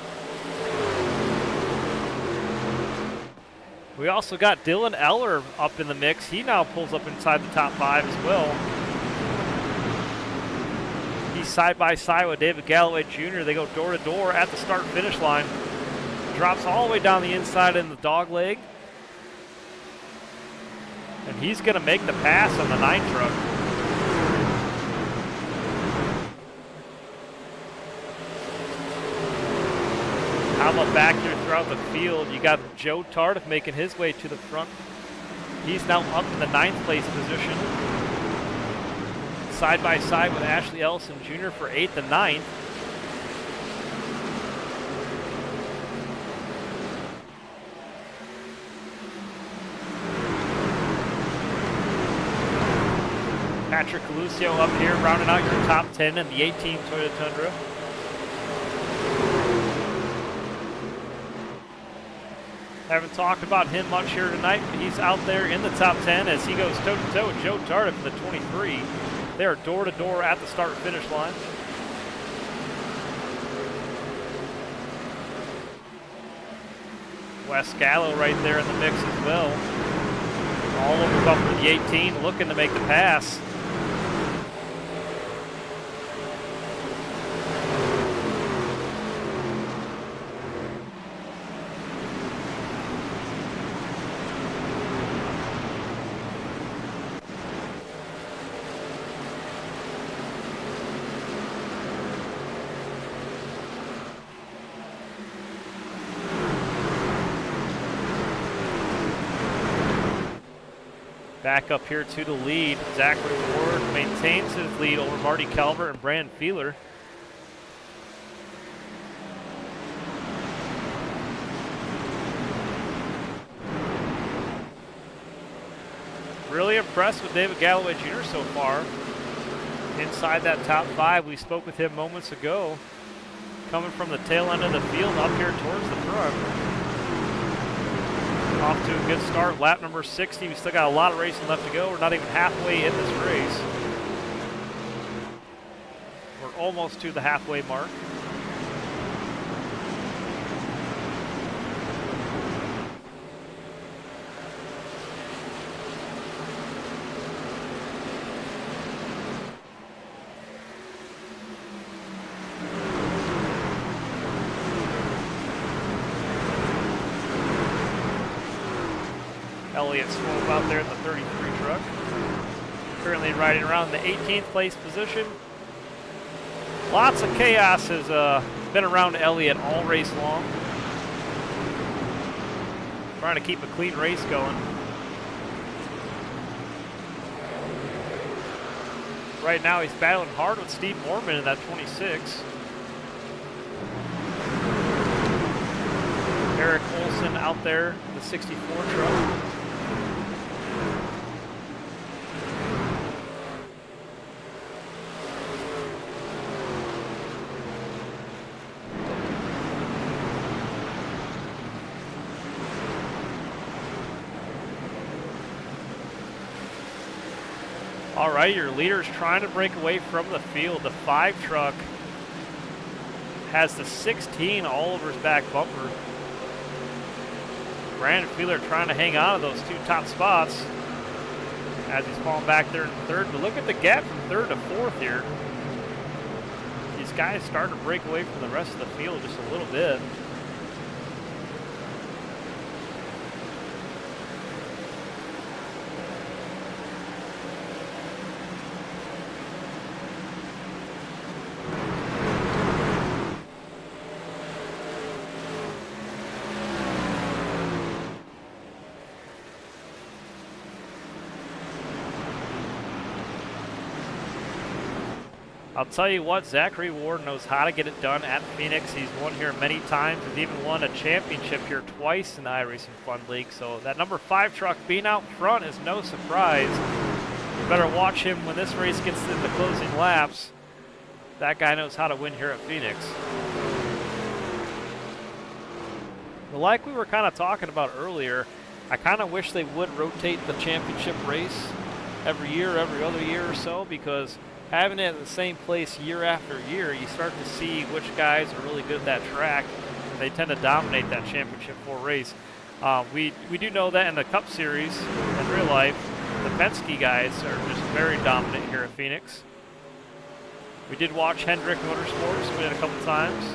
We also got Dylan Eller up in the mix. He now pulls up inside the top 5 as well. He's side by side with David Galloway Jr. They go door to door at the start-finish line. Drops all the way down the inside in the dog leg. And he's going to make the pass on the 9 truck. How about back here throughout the field? You got Joe Tardif making his way to the front. He's now up in the 9th place position. Side by side with Ashley Ellison Jr. for 8th and 9th. Patrick Lucio up here, rounding out your top 10 in the 18 Toyota Tundra. Haven't talked about him much here tonight, but he's out there in the top 10 as he goes toe-to-toe with Joe Tardif in the 23. They are door-to-door at the start-finish line. Wes Gallo right there in the mix as well. All over bumper the 18, looking to make the pass. Back up here to the lead, Zachary Ward maintains his lead over Marty Calvert and Brandon Feeler. Really impressed with David Galloway Jr. so far. Inside that top 5, we spoke with him moments ago. Coming from the tail end of the field up here towards the front. Off to a good start, lap number 60. We still got a lot of racing left to go. We're not even halfway in this race. We're almost to the halfway mark. Elliott Swope out there in the 33 truck. Currently riding around the 18th place position. Lots of chaos has been around Elliott all race long. Trying to keep a clean race going. Right now he's battling hard with Steve Mormon in that 26. Eric Olson out there in the 64 truck. All right, your leader's trying to break away from the field. The 5 truck has the 16 all over his back bumper. Brandon Feeler trying to hang on to those 2 top spots as he's falling back there in 3rd. But look at the gap from 3rd to 4th here. These guys starting to break away from the rest of the field just a little bit. I'll tell you what, Zachary Ward knows how to get it done at Phoenix. He's won here many times. He's even won a championship here twice in the iRacing Fun League. So that number 5 truck being out front is no surprise. You better watch him when this race gets to the closing laps. That guy knows how to win here at Phoenix. But like we were kind of talking about earlier, I kind of wish they would rotate the championship race every year, every other year or so, because having it at the same place year after year, you start to see which guys are really good at that track, and they tend to dominate that championship 4 race. We do know that in the Cup Series, in real life, the Penske guys are just very dominant here at Phoenix. We did watch Hendrick Motorsports win a couple times.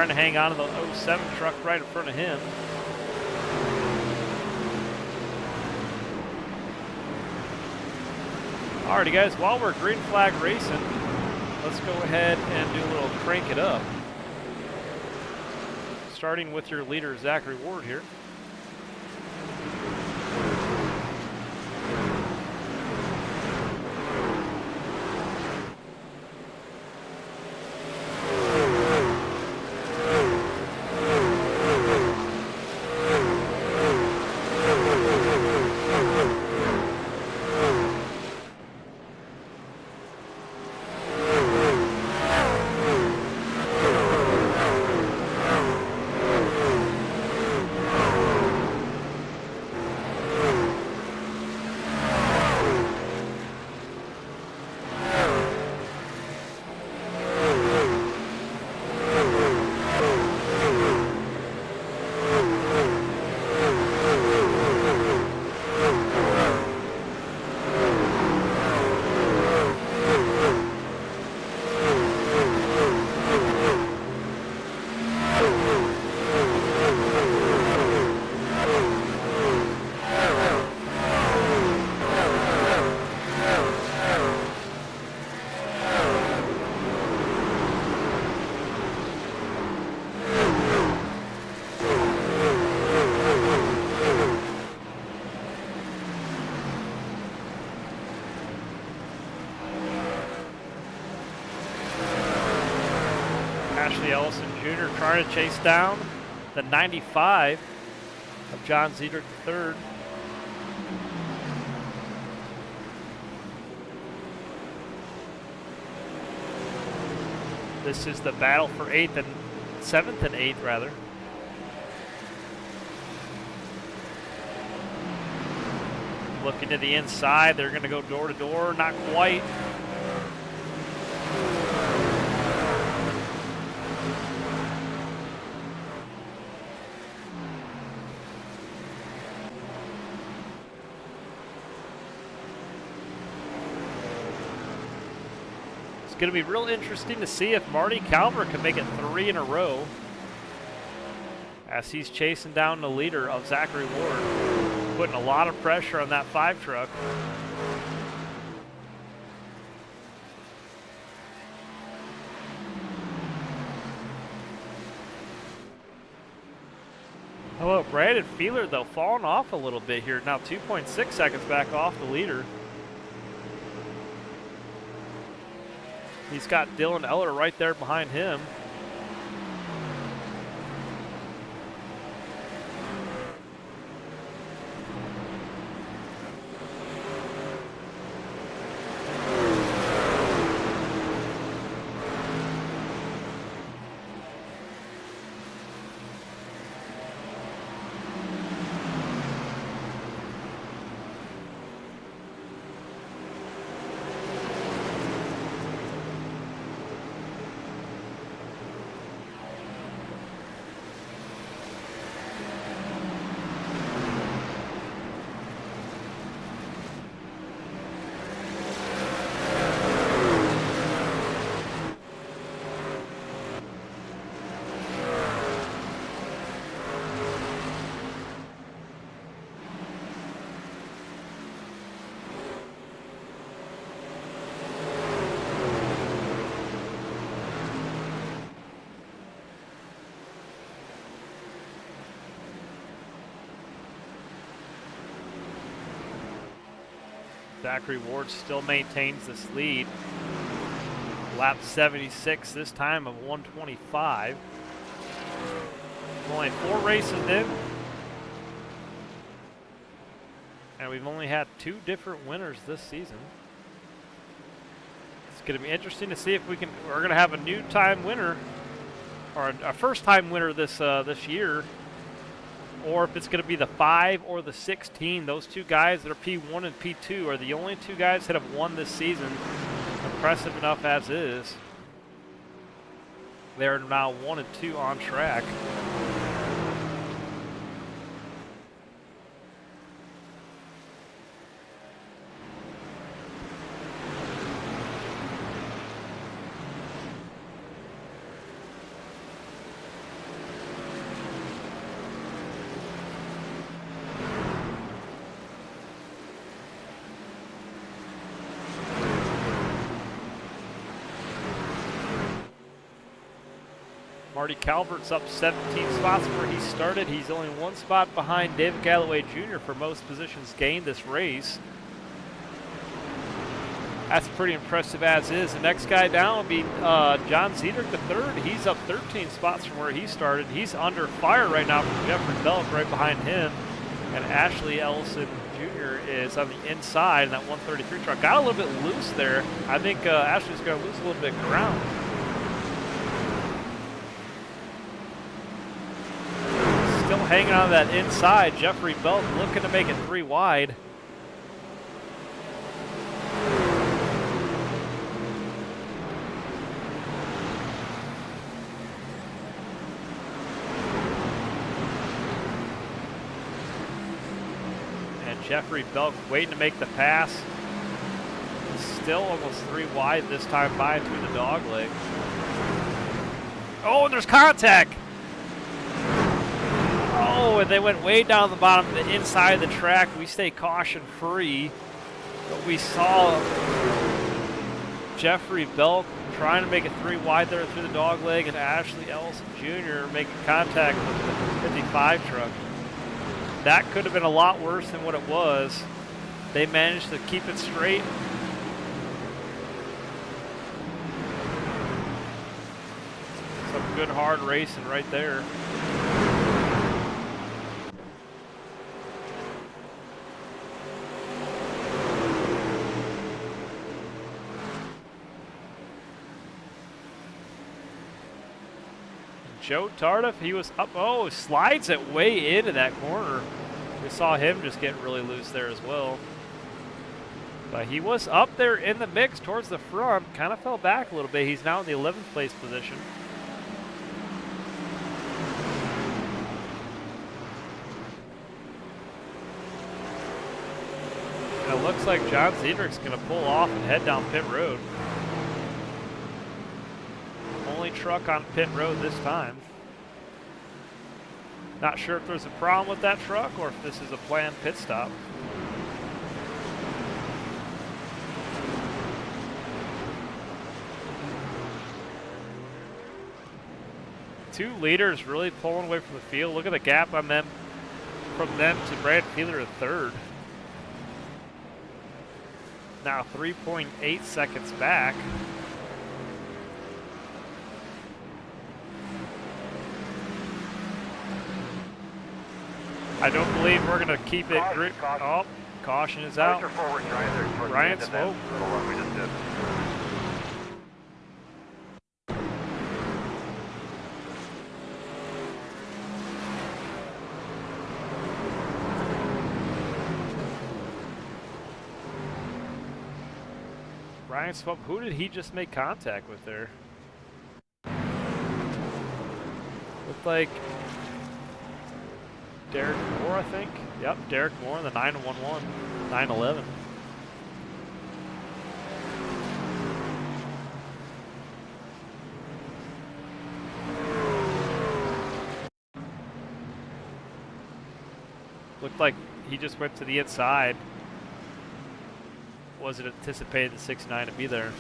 trying to hang on to the 07 truck right in front of him. Alrighty guys, while we're green flag racing, let's go ahead and do a little crank it up. Starting with your leader, Zachary Ward here. Jr. trying to chase down the 95 of John Zedrick III. This is the battle for 7th and 8th rather. Looking to the inside, they're going to go door to door, not quite. It's going to be real interesting to see if Marty Calver can make it 3 in a row as he's chasing down the leader of Zachary Ward, putting a lot of pressure on that 5 truck. Hello, Brandon Feeler though falling off a little bit here, now 2.6 seconds back off the leader. He's got Dylan Eller right there behind him. Zachary Ward still maintains this lead. Lap 76 this time of 125. Only 4 races in. And we've only had 2 different winners this season. It's going to be interesting to see if we're going to have a new time winner, or a first time winner this year, or if it's going to be the 5 or the 16. Those 2 guys that are P1 and P2 are the only 2 guys that have won this season. Impressive enough as is. They're now 1 and 2 on track. Marty Calvert's up 17 spots where he started. He's only 1 spot behind David Galloway Jr. for most positions gained this race. That's pretty impressive as is. The next guy down will be John Zedrick III. He's up 13 spots from where he started. He's under fire right now from Jeffrey Belk right behind him. And Ashley Ellison Jr. is on the inside in that 133 truck. Got a little bit loose there. I think Ashley's going to lose a little bit of ground. Still hanging on that inside. Jeffrey Belk looking to make it 3 wide. Jeffrey Belk waiting to make the pass. Still almost 3 wide this time by through the dog leg. Oh, and there's contact. Oh, and they went way down the bottom, the inside of the track. We stay caution free. But we saw Jeffrey Belk trying to make it 3 wide there through the dog leg, and Ashley Ellison Jr. making contact with the 55 truck. That could have been a lot worse than what it was. They managed to keep it straight. Some good hard racing right there. Joe Tardif, he was up, oh, slides it way into that corner. We saw him just get really loose there as well. But he was up there in the mix towards the front, kind of fell back a little bit. He's now in the 11th place position. And it looks like John Zedrick's going to pull off and head down pit road. Only truck on pit road this time. Not sure if there's a problem with that truck or if this is a planned pit stop. Two leaders really pulling away from the field. Look at the gap on them, from them to Brad Fiedler at third. Now 3.8 seconds back. I don't believe we're going to keep it. Oh, caution is out. Ryan Swope. Ryan Swope, who did he just make contact with there? Looked like Derek Moore, I think. Yep, Derek Moore in the 911, 911. Looked like he just went to the inside. Wasn't anticipated the 6.9 to be there.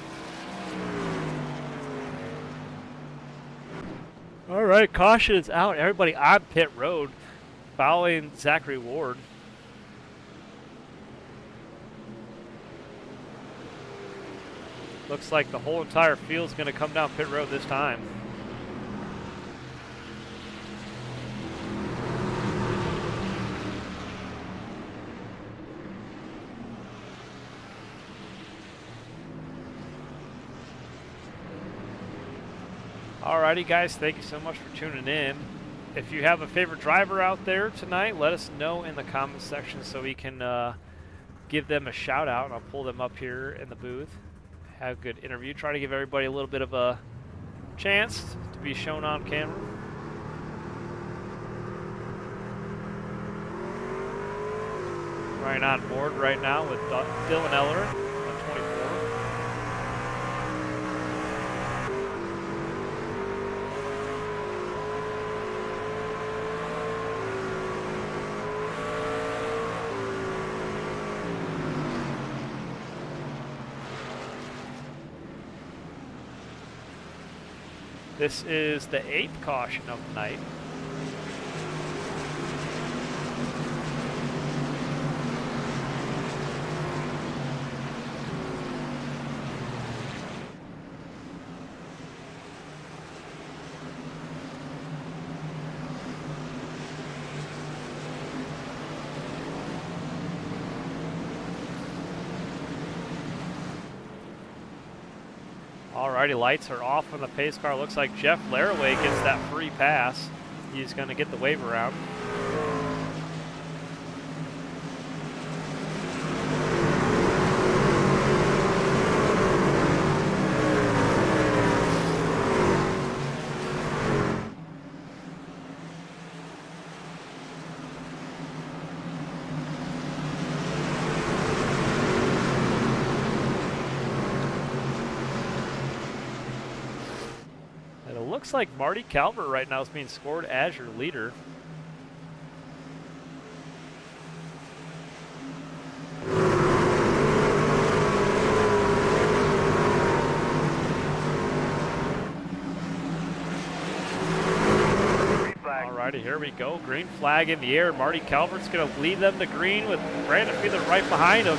All right, caution is out. Everybody on pit road, following Zachary Ward. Looks like the whole entire field is going to come down pit road this time. Alrighty guys, thank you so much for tuning in. If you have a favorite driver out there tonight, let us know in the comments section so we can give them a shout out. I'll pull them up here in the booth. Have a good interview. Try to give everybody a little bit of a chance to be shown on camera. Right on board right now with Dylan Eller at 24. This is the 8th caution of the night. Alrighty, lights are off on the pace car. Looks like Jeff Laraway gets that free pass. He's going to get the wave around. Looks like Marty Calvert right now is being scored as your leader. Alrighty, here we go. Green flag in the air. Marty Calvert's going to lead them to green with Brandon Fiedler right behind him.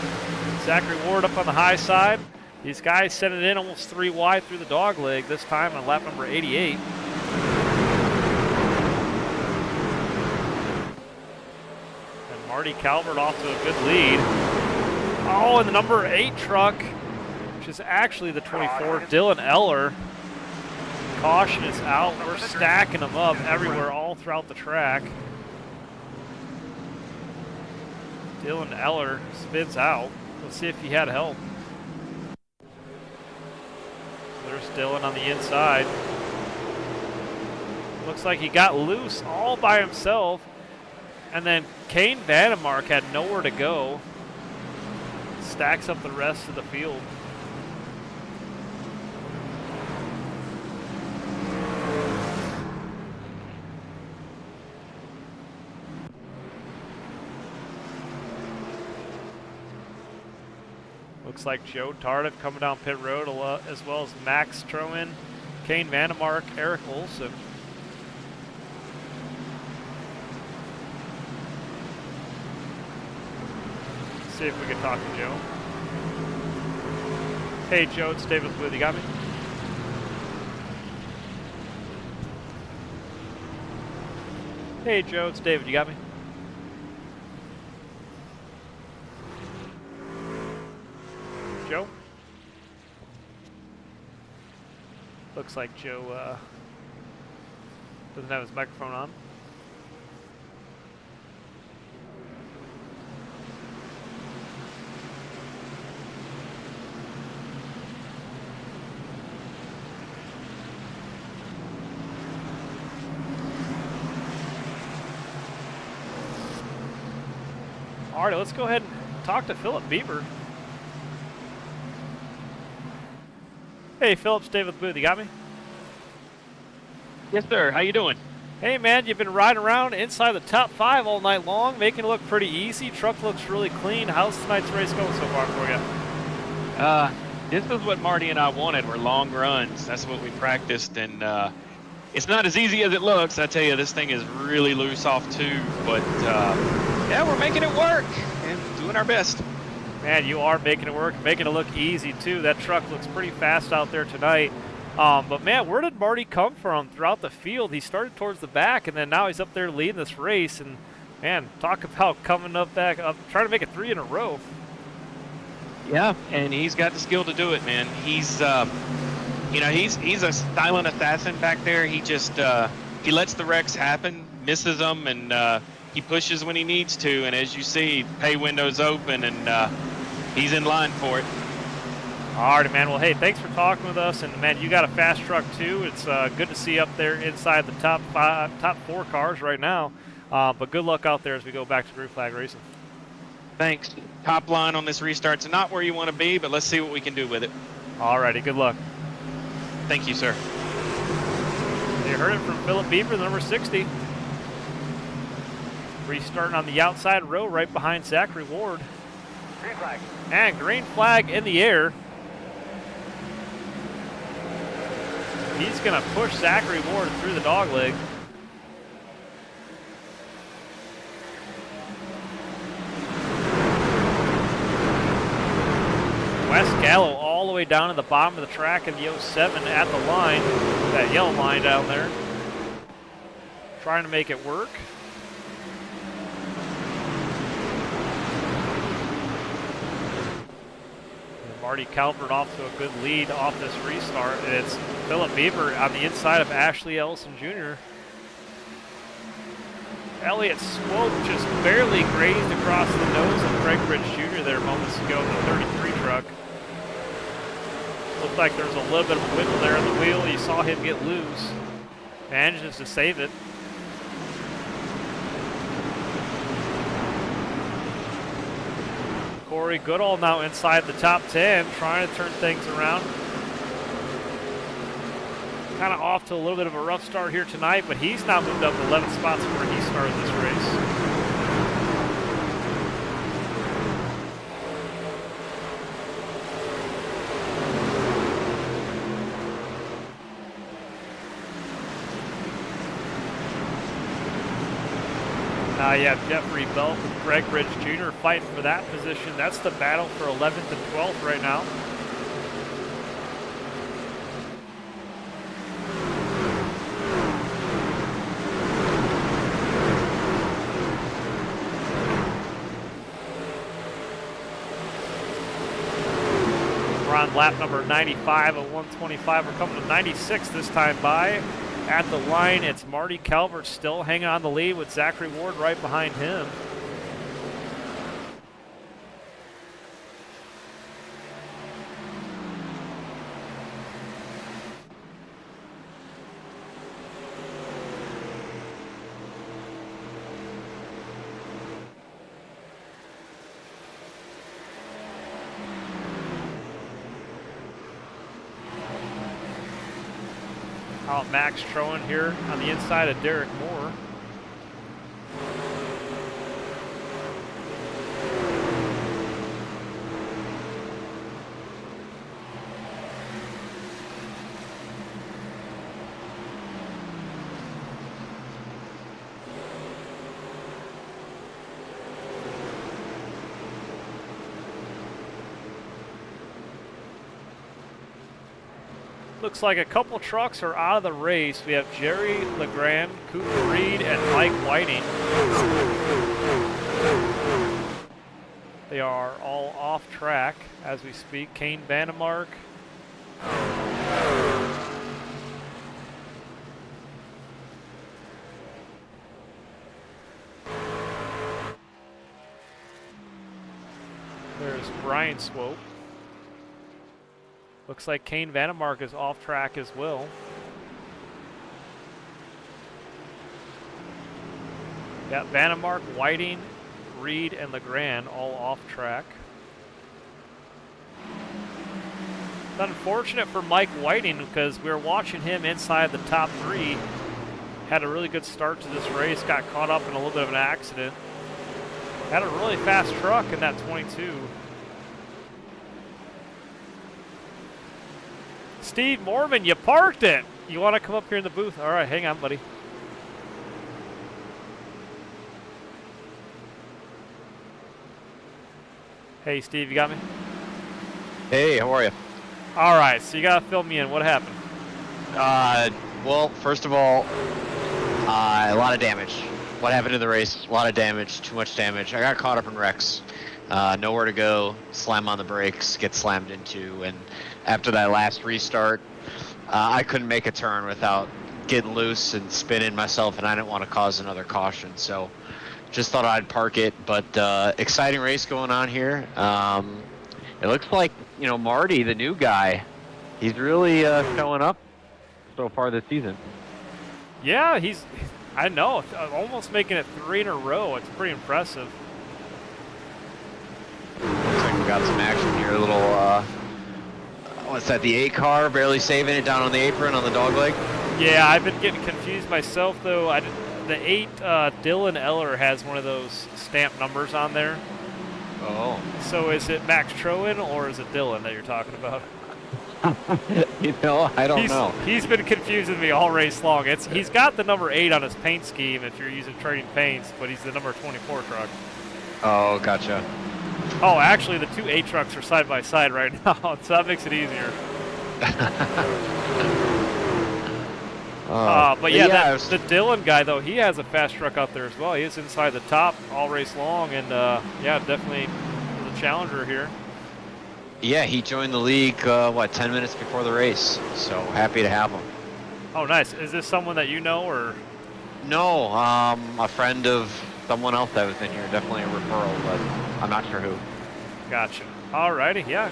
Zachary Ward up on the high side. These guys sent it in almost 3 wide through the dog leg, this time on lap number 88. And Marty Calvert off to a good lead. Oh, and the number 8 truck, which is actually the 24, Dylan Eller. Caution is out. We're stacking them up everywhere all throughout the track. Dylan Eller spins out. Let's see if he had help. There's Dylan on the inside. Looks like he got loose all by himself. And then Kane Vandemark had nowhere to go. Stacks up the rest of the field. Looks like Joe Tardif coming down pit road, as well as Max Troen, Kane Vandemark, Eric Olson. Let's see if we can talk to Joe. Hey Joe, it's David Booth. You got me? Hey Joe, it's David. You got me? Joe? Looks like Joe doesn't have his microphone on. All right, let's go ahead and talk to Philip Bieber. Hey, Phillips, David Booth, you got me? Yes, sir. How you doing? Hey, man, you've been riding around inside the top 5 all night long, making it look pretty easy. Truck looks really clean. How's tonight's race going so far for you? This is what Marty and I wanted, were long runs. That's what we practiced, and it's not as easy as it looks. I tell you, this thing is really loose off too, but yeah, we're making it work and doing our best. Man, you are making it work, making it look easy too. That truck looks pretty fast out there tonight. But man, where did Marty come from throughout the field? He started towards the back, and then now he's up there leading this race. And man, talk about coming up back up, trying to make it 3 in a row. Yeah, and he's got the skill to do it, man. He's, you know, he's a silent assassin back there. He just he lets the wrecks happen, misses them, and he pushes when he needs to. And as you see, pay window's open, and he's in line for it. All right, man. Well, hey, thanks for talking with us. And, man, you got a fast truck, too. It's good to see you up there inside the top 4 cars right now. But good luck out there as we go back to Blue Flag Racing. Thanks. Top line on this restart's not where you want to be, but let's see what we can do with it. All righty. Good luck. Thank you, sir. You heard it from Philip Bieber, the number 60. Restarting on the outside row right behind Zachary Ward. Green flag. And green flag in the air. He's going to push Zachary Ward through the dog leg. Wes Gallo all the way down to the bottom of the track in the 07 at the line, that yellow line down there, trying to make it work. And Marty Calvert off to a good lead off this restart, and it's Philip Bieber on the inside of Ashley Ellison Jr. Elliott Swope just barely grazed across the nose of Greg Bridge Jr. there moments ago in the 33 truck. Looked like there was a little bit of a wiggle there in the wheel. You saw him get loose. Manages to save it. Corey Goodall now inside the top 10, trying to turn things around. Kind of off to a little bit of a rough start here tonight, but he's now moved up 11 spots from where he started this race. Now you have Jeffrey Belk with Greg Bridge Jr. fighting for that position. That's the battle for 11th and 12th right now. We're on lap number 95 of 125. We're coming to 96 this time by. At the line, it's Marty Calvert still hanging on the lead with Zachary Ward right behind him. Out Max Troen here on the inside of Derek Moore. Looks like a couple trucks are out of the race. We have Jerry LeGrand, Cooper Reed, and Mike Whiting. They are all off track as we speak. Kane Vandemark. There's Brian Swope. Looks like Kane Vandemark is off track as well. Yeah, Vandemark, Whiting, Reed, and LeGrand all off track. It's unfortunate for Mike Whiting because we were watching him inside the top 3. Had a really good start to this race, got caught up in a little bit of an accident. Had a really fast truck in that 22. Steve Mormon, you parked it. You want to come up here in the booth? All right, hang on, buddy. Hey, Steve, you got me? Hey, how are you? All right, so you got to fill me in. What happened? Well, first of all, a lot of damage. What happened in the race? A lot of damage, too much damage. I got caught up in wrecks. Nowhere to go, slam on the brakes, get slammed into, and after that last restart, I couldn't make a turn without getting loose and spinning myself, and I didn't want to cause another caution, so just thought I'd park it. But exciting race going on here. It looks like, you know, Marty, the new guy, he's really showing up so far this season. Yeah, I know, almost making it 3 in a row. It's pretty impressive. Looks like we got some action here. A little, what's that, the 8 car, barely saving it down on the apron on the dogleg? Yeah, I've been getting confused myself, though. The 8, Dylan Eller has one of those stamped numbers on there. Oh. So is it Max Troen or is it Dylan that you're talking about? You know, I don't know. He's been confusing me all race long. He's got the number 8 on his paint scheme if you're using trading paints, but he's the number 24 truck. Oh, gotcha. Oh, actually, the 2 8 trucks are side by side right now, so that makes it easier. But yeah, the Dylan guy, though, he has a fast truck out there as well. He is inside the top all race long, and yeah, definitely the challenger here. Yeah, he joined the league, 10 minutes before the race, so happy to have him. Oh, nice. Is this someone that you know, or? No, a friend of someone else that was in here, definitely a referral, but I'm not sure who. Gotcha. Alrighty, yeah.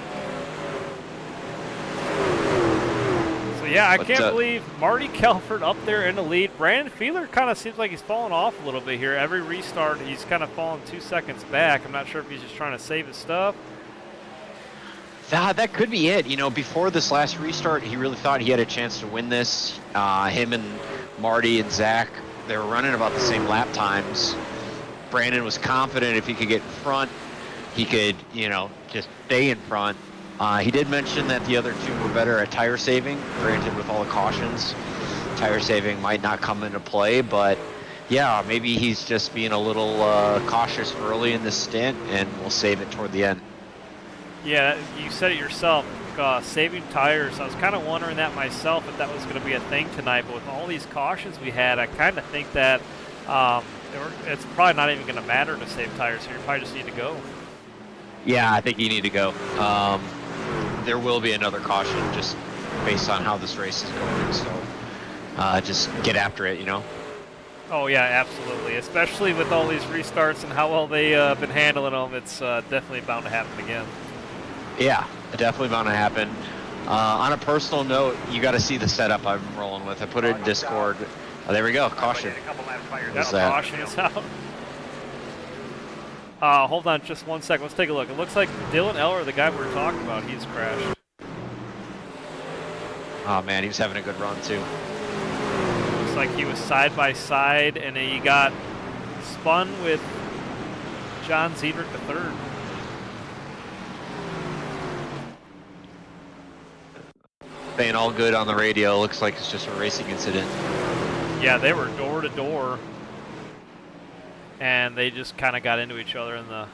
So yeah, I can't believe Marty Kelford up there in the lead. Brandon Feeler kind of seems like he's falling off a little bit here. Every restart, he's kind of falling 2 seconds back. I'm not sure if he's just trying to save his stuff. That could be it. You know, before this last restart, he really thought he had a chance to win this. Him and Marty and Zach, they were running about the same lap times. Brandon was confident if he could get in front, he could, you know, just stay in front. He did mention that the other 2 were better at tire saving. Granted, with all the cautions, tire saving might not come into play, but yeah, maybe he's just being a little cautious early in this stint, and we'll save it toward the end. Yeah, you said it yourself, saving tires. I was kind of wondering that myself, if that was going to be a thing tonight, but with all these cautions we had, I kind of think that it's probably not even going to matter to save tires here. You probably just need to go. Yeah, I think you need to go. There will be another caution just based on how this race is going, so just get after it, you know? Oh, yeah, absolutely. Especially with all these restarts and how well they've been handling them, it's definitely bound to happen again. Yeah, definitely bound to happen. On a personal note, you got to see the setup I'm rolling with. I put it in Discord. Oh, there we go, caution. That's caution is out. Hold on just 1 second. Let's take a look. It looks like Dylan Eller, the guy we were talking about, he's crashed. Oh, man, he was having a good run, too. Looks like he was side by side, and he got spun with John Zedrick III. Saying all good on the radio. Looks like it's just a racing incident. Yeah, they were door to door, and they just kind of got into each other, and the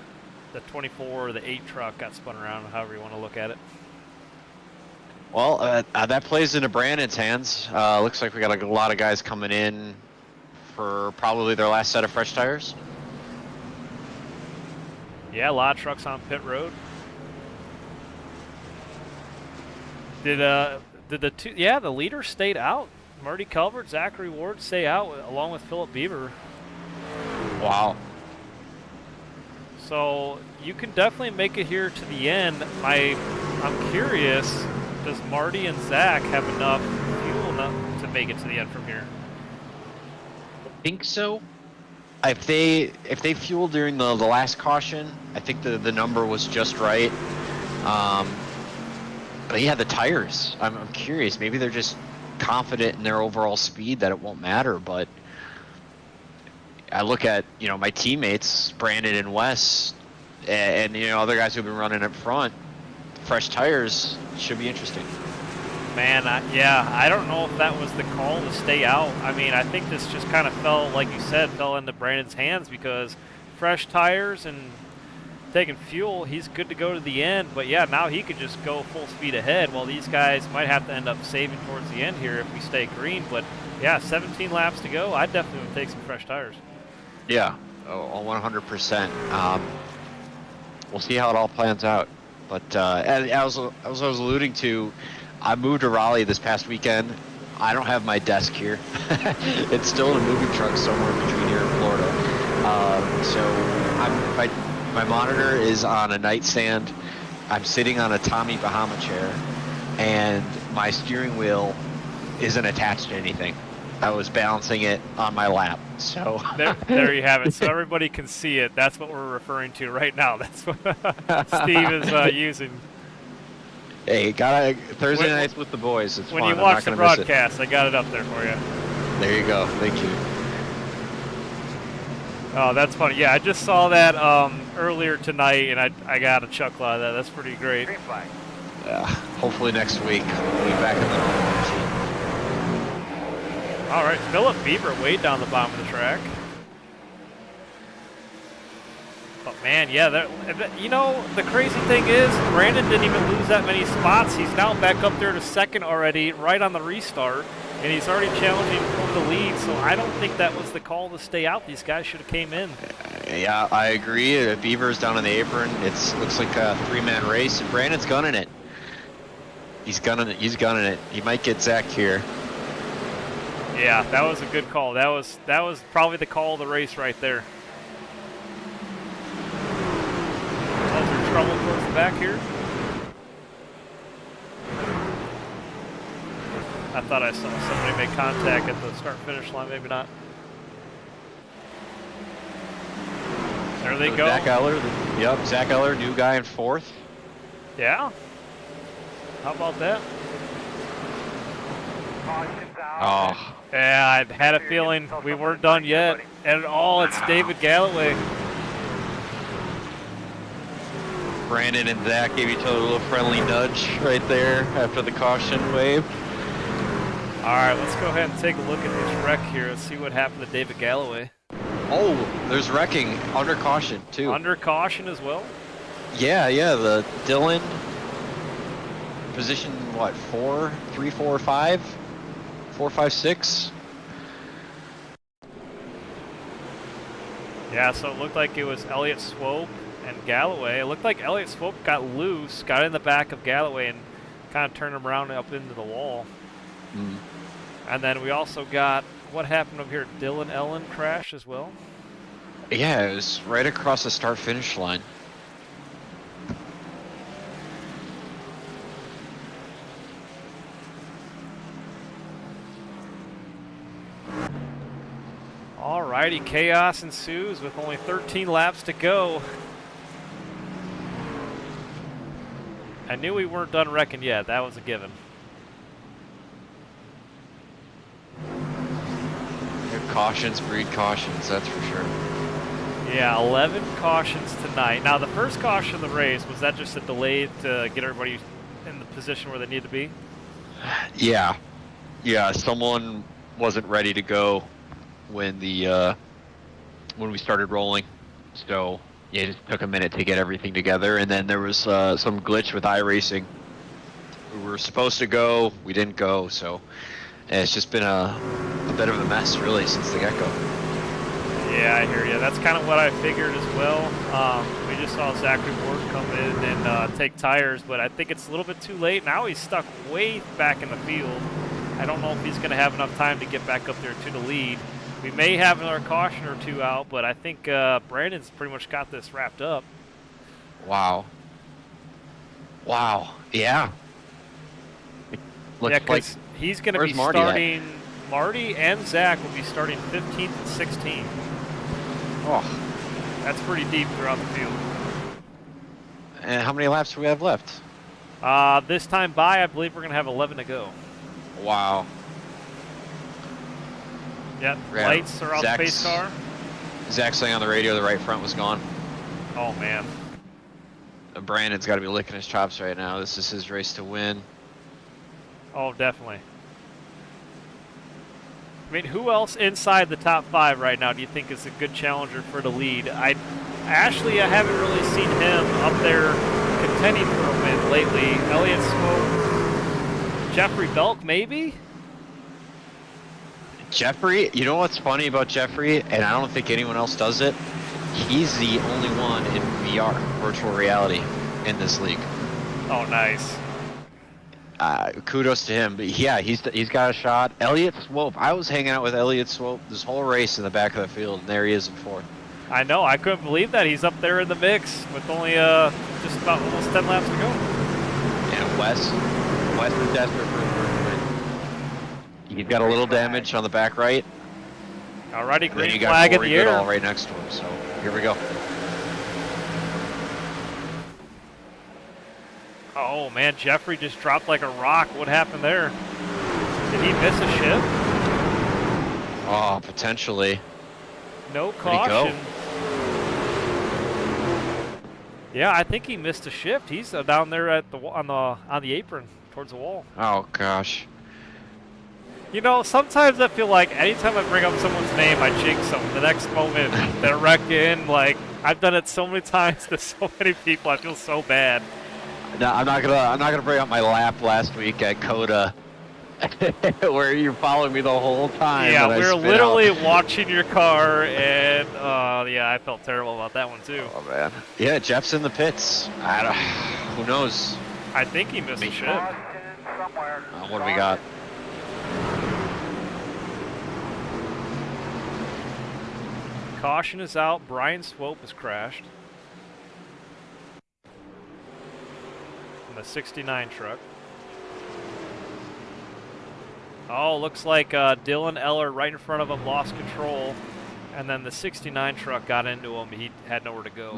24 or the 8 truck got spun around, however you want to look at it. Well, that plays into Brandon's hands. Looks like we got a lot of guys coming in for probably their last set of fresh tires. Yeah, a lot of trucks on pit road. Did the two? Yeah, the leader stayed out. Marty Calvert, Zachary Ward stay out along with Philip Bieber. Wow. So you can definitely make it here to the end. I'm curious, does Marty and Zach have enough fuel to make it to the end from here? I think so. If they fueled during the last caution, I think the number was just right. But yeah, the tires. I'm curious. Maybe they're just confident in their overall speed that it won't matter. But I look at my teammates, Brandon and Wes, and other guys who've been running up front. Fresh tires should be interesting. Man, I don't know if that was the call to stay out. I mean, I think this just kind of fell, like you said, fell into Brandon's hands because fresh tires and taking fuel, he's good to go to the end. But yeah, now he could just go full speed ahead while these guys might have to end up saving towards the end here if we stay green. But yeah, 17 laps to go. I definitely would take some fresh tires. Yeah, 100%. We'll see how it all plans out. But as I was alluding to, I moved to Raleigh this past weekend. I don't have my desk here. It's still in a moving truck somewhere between here and Florida. So my monitor is on a nightstand. I'm sitting on a Tommy Bahama chair, and my steering wheel isn't attached to anything. I was balancing it on my lap. So there you have it. So everybody can see it. That's what we're referring to right now. That's what Steve is using. Hey, got Thursday nights with the boys. It's when fun. You watch the broadcast, I got it up there for you. There you go. Thank you. Oh, that's funny. Yeah, I just saw that earlier tonight, and I got a chuckle out of that. That's pretty great. Green flag. hopefully next week we'll be back in the normal routine. All right, Philip Beaver way down the bottom of the track. But man, yeah, you know, the crazy thing is Brandon didn't even lose that many spots. He's now back up there to second already, right on the restart, and he's already challenging for the lead. So I don't think that was the call to stay out. These guys should have came in. Yeah, I agree. Beaver's down on the apron. It looks like a 3-man race, and Brandon's gunning it. He's gunning it. He's gunning it. He might get Zach here. Yeah, that was a good call. That was probably the call of the race right there. Was there trouble towards the back here? I thought I saw somebody make contact at the start-finish line. Maybe not. There they go. Zach Eller. Yep, Zach Eller, new guy in 4th. Yeah. How about that? Oh. Yeah, I had a feeling we weren't done yet. And it's David Galloway. Brandon and Zach gave each other a little friendly nudge right there after the caution wave. All right, let's go ahead and take a look at this wreck here and see what happened to David Galloway. Oh, there's wrecking under caution too. Under caution as well? Yeah, the Dylan position, what, 4, 3, 4, 5? 4, 5, 6? Yeah, so it looked like it was Elliott Swope and Galloway. It looked like Elliott Swope got loose, got in the back of Galloway, and kind of turned him around up into the wall. Mm. And then we also got, what happened over here? Dylan Ellen crash as well? Yeah, it was right across the start-finish line. Alrighty, chaos ensues with only 13 laps to go. I knew we weren't done wrecking yet. That was a given. Cautions breed cautions, that's for sure. Yeah, 11 cautions tonight. Now, the first caution of the race, was that just a delay to get everybody in the position where they need to be? Yeah, someone wasn't ready to go when we started rolling, so yeah, it just took a minute to get everything together, and then there was some glitch with iRacing. We were supposed to go, we didn't go, so it's just been a bit of a mess really since the get-go. Yeah, I hear you. That's kind of what I figured as well. We just saw Zachary Ward come in and take tires, but I think it's a little bit too late. Now he's stuck way back in the field. I don't know if he's going to have enough time to get back up there to the lead. We may have another caution or two out, but I think Brandon's pretty much got this wrapped up. Wow, yeah. Yeah, because he's going to be starting, Marty and Zach will be starting 15th and 16th. Oh. That's pretty deep throughout the field. And how many laps do we have left? This time by, I believe we're going to have 11 to go. Wow. Yep, lights are off the pace car. Zach's saying on the radio the right front was gone. Oh, man. Brandon's got to be licking his chops right now. This is his race to win. Oh, definitely. I mean, who else inside the top 5 right now do you think is a good challenger for the lead? I haven't really seen him up there contending for a win lately. Elliott Swope, Jeffrey Belk, maybe? Jeffrey, you know what's funny about Jeffrey, and I don't think anyone else does it? He's the only one in VR, virtual reality, in this league. Oh, nice. Kudos to him, but yeah, he's got a shot. Elliott Swope, I was hanging out with Elliott Swope this whole race in the back of the field, and there he is in 4th. I know, I couldn't believe that. He's up there in the mix with only just about almost 10 laps to go. Yeah, Wes is desperate for a first win. He's got a little damage on the back right. Alrighty, green flag in the air. All right next to him, so here we go. Oh man, Jeffrey just dropped like a rock. What happened there? Did he miss a shift? Oh, potentially. No caution. Yeah, I think he missed a shift. He's down there at the on the apron towards the wall. Oh gosh. You know, sometimes I feel like anytime I bring up someone's name, I jinx them. The next moment, they're wrecking. Like, I've done it so many times to so many people. I feel so bad. No, I'm not gonna bring up my lap last week at COTA, where you're following me the whole time. Yeah, and I we were spit literally out. watching your car, and yeah, I felt terrible about that one too. Oh man. Yeah, Jeff's in the pits. Who knows? I think he missed a shift. Somewhere. What do we got? Caution is out. Brian Swope has crashed. In the 69 truck. Oh, looks like Dylan Eller right in front of him lost control. And then the 69 truck got into him. He had nowhere to go.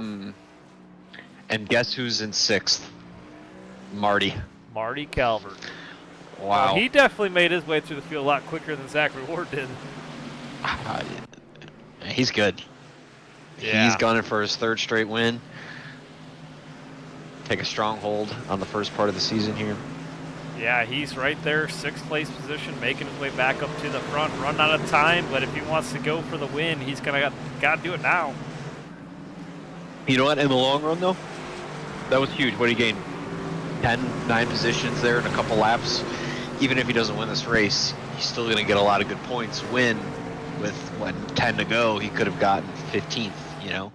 And guess who's in 6th? Marty. Marty Calvert. Wow. Well, he definitely made his way through the field a lot quicker than Zachary Ward did. He's good. Yeah. He's gunning for his 3rd straight win. Take a stronghold on the first part of the season here. Yeah, he's right there, 6th place position, making his way back up to the front, running out of time, but if he wants to go for the win, he's got to do it now. You know what, in the long run though, that was huge. What did he gain? 9 positions there in a couple laps. Even if he doesn't win this race, he's still going to get a lot of good points. Win with, 10 to go, he could have gotten 15th, you know?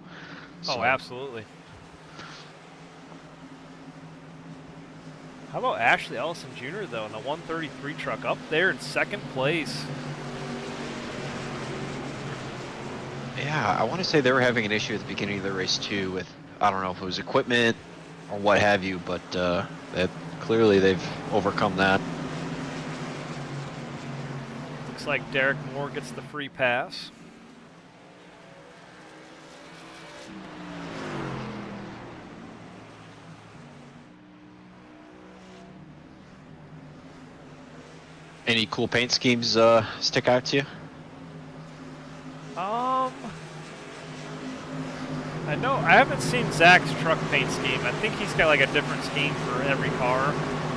Oh, absolutely. How about Ashley Ellison Jr., though, in the 133 truck, up there in 2nd place? Yeah, I want to say they were having an issue at the beginning of the race, too, with, I don't know if it was equipment or what have you, but clearly they've overcome that. Looks like Derek Moore gets the free pass. Any cool paint schemes stick out to you? I know I haven't seen Zach's truck paint scheme. I think he's got like a different scheme for every car,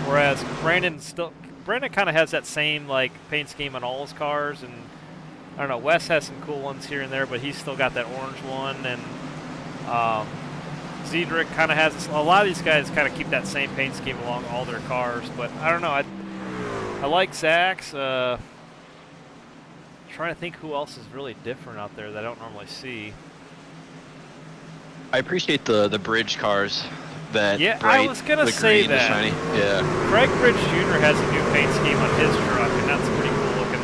whereas Brandon kind of has that same like paint scheme on all his cars. And I don't know, Wes has some cool ones here and there, but he's still got that orange one. And Zedrick kind of has a lot of these guys kind of keep that same paint scheme along all their cars. But I don't know. I like Zach's. Trying to think who else is really different out there that I don't normally see. I appreciate the bridge cars. That Yeah, bright, I was gonna the say green, the that. shiny. Yeah. Craig Bridge Jr. has a new paint scheme on his truck, and that's pretty cool looking.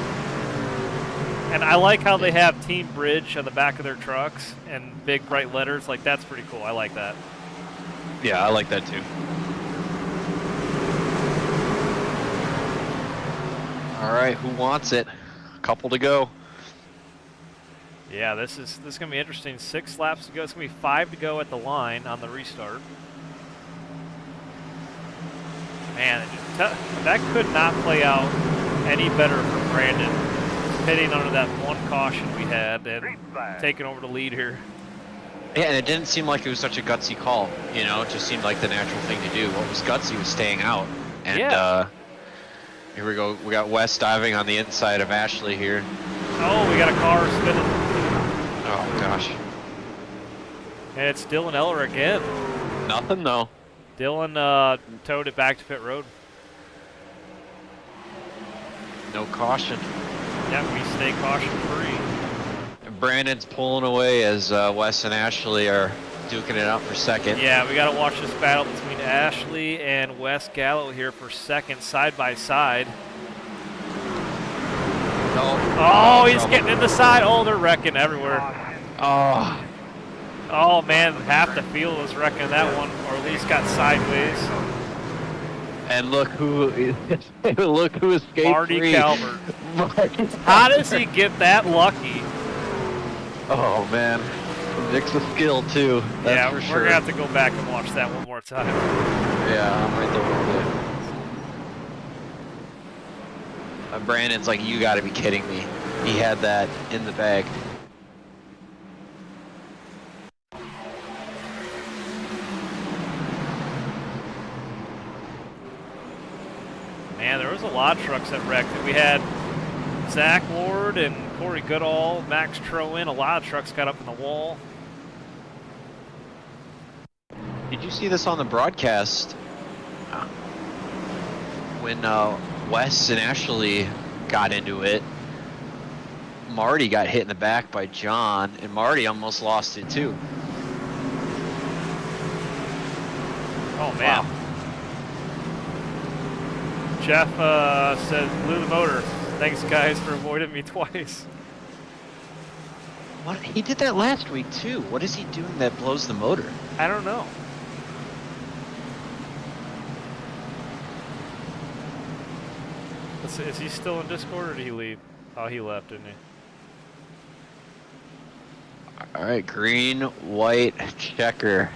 And I like how they have Team Bridge on the back of their trucks and big bright letters. Like, that's pretty cool. I like that. Yeah, I like that too. All right, who wants it? A couple to go. Yeah, this is gonna be interesting. 6 laps to go. It's gonna be 5 to go at the line on the restart. Man, that could not play out any better for Brandon. Pitting under that one caution we had and taking over the lead here. Yeah, and it didn't seem like it was such a gutsy call. You know, it just seemed like the natural thing to do. What was gutsy was staying out. And here we go. We got Wes diving on the inside of Ashley here. Oh, we got a car spinning. Oh gosh. And it's Dylan Eller again. Nothing though. Dylan towed it back to pit road. No caution. Yeah, we stay caution free. And Brandon's pulling away as Wes and Ashley are duking it out for 2nd. Yeah, we got to watch this battle between Ashley and Wes Gallo here for 2nd, side by side. Oh, he's getting in the side. Oh, they're wrecking everywhere. Oh man, half the field was wrecking that one, or at least got sideways. And look who escaped. Marty free. Calvert. How does he get that lucky? Oh man, Nick's a skill too. That's yeah, for we're sure. gonna have to go back and watch that one more time. Yeah, I'm right there with you. Brandon's like, you gotta be kidding me. He had that in the bag. man, there was a lot of trucks that wrecked. We had Zach Ward and Corey Goodall, Max Troen. A lot of trucks got up in the wall. Did you see this on the broadcast? When Wes and Ashley got into it, Marty got hit in the back by John, and Marty almost lost it too. Oh man. Wow. Jeff says blew the motor. Thanks guys for avoiding me twice. What? He did that last week too. What is he doing that blows the motor? I don't know. Is he still in Discord or did he leave? Oh, he left, didn't he? All right, green, white, checker.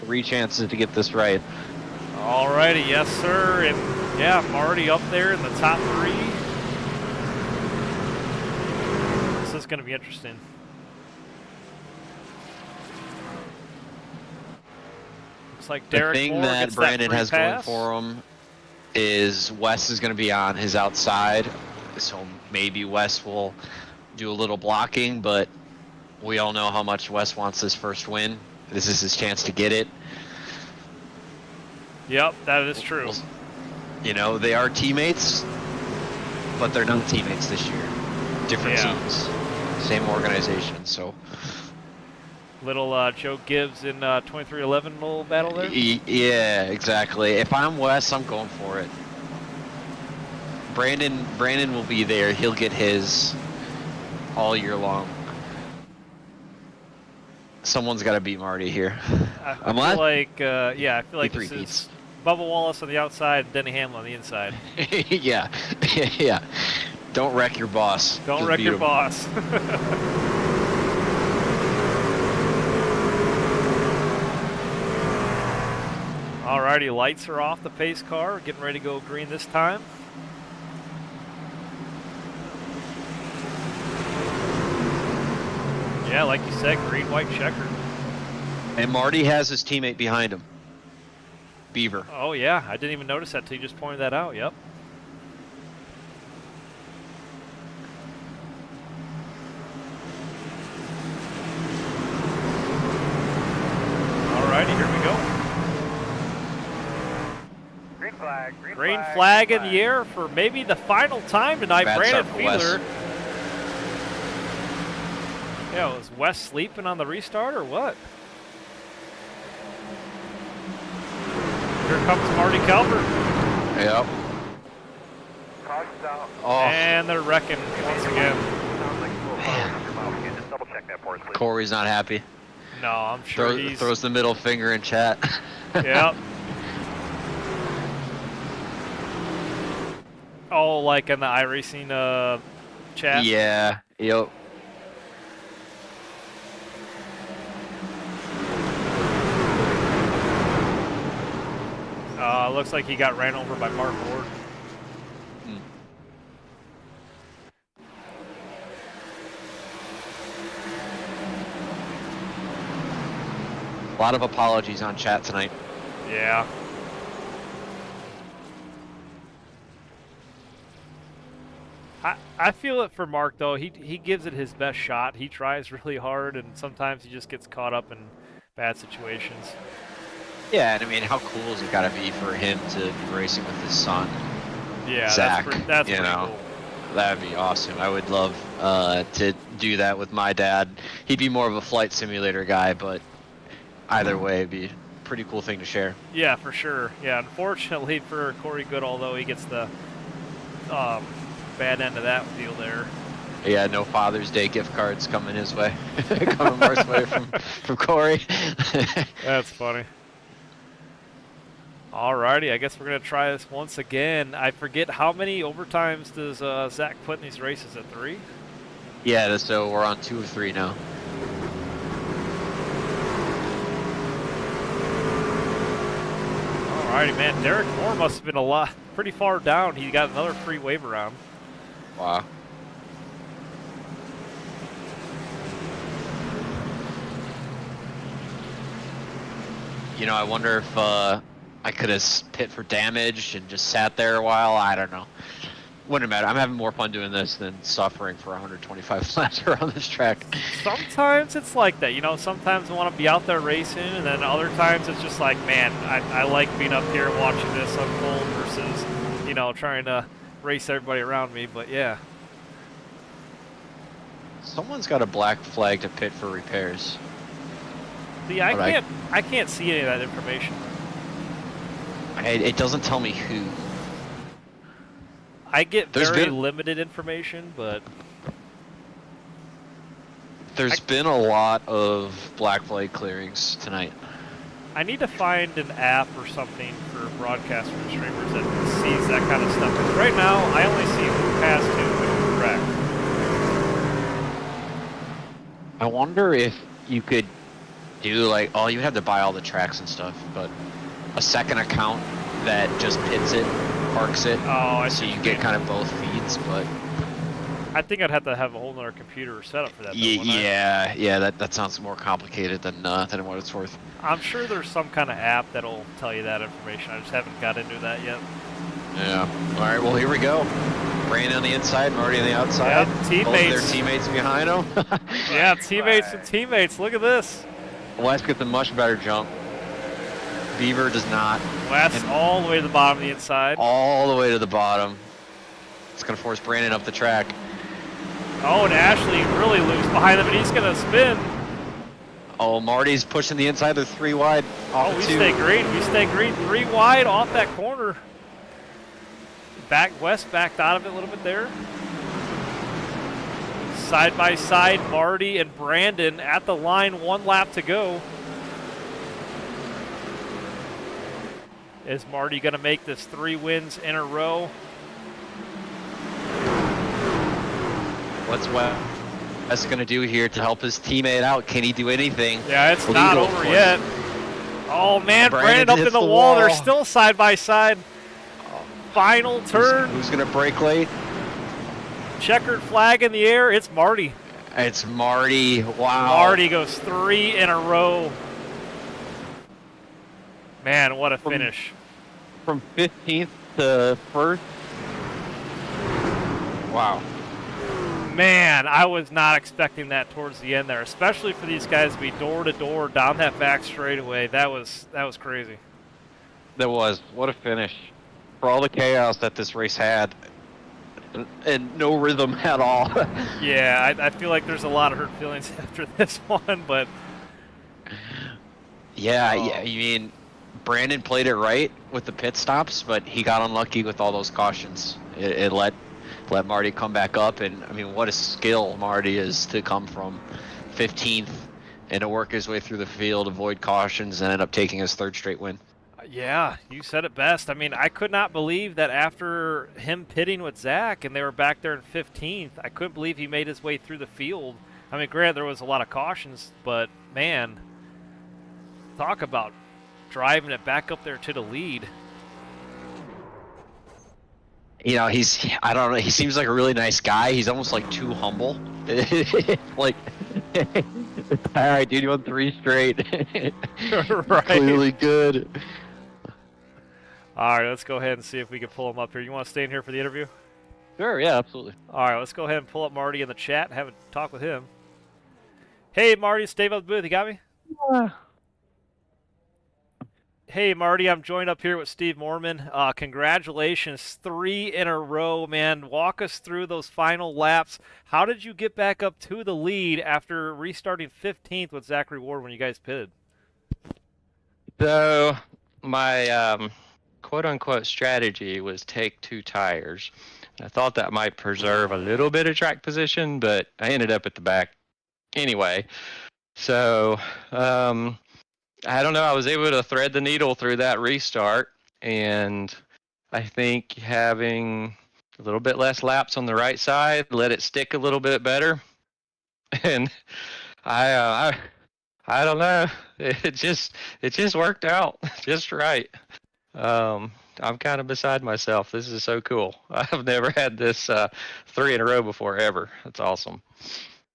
3 chances to get this right. Alrighty, yes sir, and yeah, Marty up there in the top 3. This is going to be interesting. Looks like Derek The thing Moore that gets Brandon that has free going pass. for him is Wes is going to be on his outside, so maybe Wes will do a little blocking, but we all know how much Wes wants this first win. This is his chance to get it. Yep, that is true. You know, they are teammates, but they're not teammates this year. Different teams, same organization, so. Little Joe Gibbs in 2311 little battle there? Yeah, exactly. If I'm Wes, I'm going for it. Brandon will be there. He'll get his all year long. Someone's got to beat Marty here. I feel like, I feel like this is Bubba Wallace on the outside, Denny Hamlin on the inside. Yeah, yeah. Don't wreck your boss. Don't Just wreck beat your him. boss. Alrighty, lights are off the pace car. Getting ready to go green this time. Yeah, like you said, green, white, checker. And Marty has his teammate behind him. Beaver. Oh yeah, I didn't even notice that till you just pointed that out, yep. Alrighty, here we go. Green flag in the air for maybe the final time tonight. Bad Brandon start for Wes. Fiedler. Yeah, was Wes sleeping on the restart or what? Here comes Marty Calvert. Yep. Oh. And they're wrecking once again. Just double check that for us, please. Corey's not happy. No, I'm sure he's... Throws the middle finger in chat. Yep. Oh, like in the iRacing chat? Yeah, yep. Looks like he got ran over by Mark Ward. A lot of apologies on chat tonight. Yeah. I feel it for Mark though. He gives it his best shot. He tries really hard, and sometimes he just gets caught up in bad situations. Yeah, and I mean, how cool has it got to be for him to be racing with his son? Yeah, Zach, that's you pretty know, cool. That'd be awesome. I would love to do that with my dad. He'd be more of a flight simulator guy, but either way, it'd be a pretty cool thing to share. Yeah, for sure. Yeah, unfortunately for Corey Goodall, though, he gets the bad end of that deal there. Yeah, no Father's Day gift cards coming his way. Coming Mark's way from Corey. That's funny. Alrighty, I guess we're going to try this once again. I forget, how many overtimes does Zach put in these races? At 3? Yeah, so we're on 2 of 3 now. Alrighty, man. Derek Moore must have been pretty far down. He got another free wave around. Wow. You know, I wonder if I could have pit for damage and just sat there a while. I don't know. Wouldn't matter. I'm having more fun doing this than suffering for 125 laps around this track. Sometimes it's like that, you know. Sometimes I want to be out there racing, and then other times it's just like, man, I like being up here and watching this unfold versus, you know, trying to race everybody around me. But yeah, Someone's got a black flag to pit for repairs. see, But I can't see any of that information. It doesn't tell me who. I get There's very been- limited information, but There's been a lot of black flag clearings tonight. I need to find an app or something for broadcasters and streamers that sees that kind of stuff. 'Cause right now, I only see who passed who and who wrecked. I wonder if you could do like, oh, you have to buy all the tracks and stuff, but a second account that just pits it, parks it, Oh, I so see. you get kind of both feeds. But I think I'd have to have a whole nother computer set up for that. Though, wouldn't I? yeah, that sounds more complicated than what it's worth. I'm sure there's some kind of app that'll tell you that information. I just haven't got into that yet. Yeah. All right. Well, here we go. Brandon on the inside, Marty on the outside. Yep, Both teammates. their teammates behind them. Yeah, teammates and teammates. Look at this. Wes gets a much better jump. Beaver does not. Wes And- all the way to the bottom of the inside. All the way to the bottom. It's going to force Brandon up the track. Oh, and Ashley really loose behind him, and he's going to spin. Oh, Marty's pushing the inside. They're 3 wide. Off Oh, of we 2. stay green. We stay green. 3 wide off that corner. West backed out of it a little bit there. Side by side, Marty and Brandon at the line. 1 lap to go. Is Marty going to make this 3 wins in a row? What's Wes going to do here to help his teammate out? Can he do anything? Yeah, it's not Legal over point. yet. Oh, man, Brandon Brandon up hits in the the wall. They're wall. still side by side. Final turn. Who's going to brake late? Checkered flag in the air. It's Marty. It's Marty. Wow. Marty goes 3 in a row. Man, what a finish. From 15th to 1st. Wow. Man, I was not expecting that towards the end there, especially for these guys to be door to door down that back straightaway. That was crazy. That was. What a finish. For all the chaos that this race had. And no rhythm at all. Yeah, I feel like there's a lot of hurt feelings after this one, but Yeah, I mean, Brandon played it right with the pit stops, but he got unlucky with all those cautions. It let Marty come back up, and I mean, what a skill Marty is to come from 15th and to work his way through the field, avoid cautions, and end up taking his 3rd straight win. yeah, you said it best. I mean, I could not believe that after him pitting with Zach and they were back there in 15th, I couldn't believe he made his way through the field. I mean, granted, there was a lot of cautions, but man, talk about driving it back up there to the lead. You know, I don't know, he seems like a really nice guy. He's almost like too humble. Like, all right, dude, you won 3 straight. Right. Clearly good. All right, let's go ahead and see if we can pull him up here. You want to stay in here for the interview? Sure, yeah, absolutely. All right, let's go ahead and pull up Marty in the chat and have a talk with him. Hey, Marty, it's Dave up the booth. You got me? Hey, Marty, I'm joined up here with Steve Mormon. Congratulations, 3 in a row, man. Walk us through those final laps. How did you get back up to the lead after restarting 15th with Zachary Ward when you guys pitted? So my quote-unquote strategy was take 2 tires. I thought that might preserve a little bit of track position, but I ended up at the back anyway. So I don't know. I was able to thread the needle through that restart, and I think having a little bit less laps on the right side let it stick a little bit better. And I don't know. It just worked out just right. I'm kind of beside myself. This is so cool. I've never had this 3 in a row before ever. That's awesome.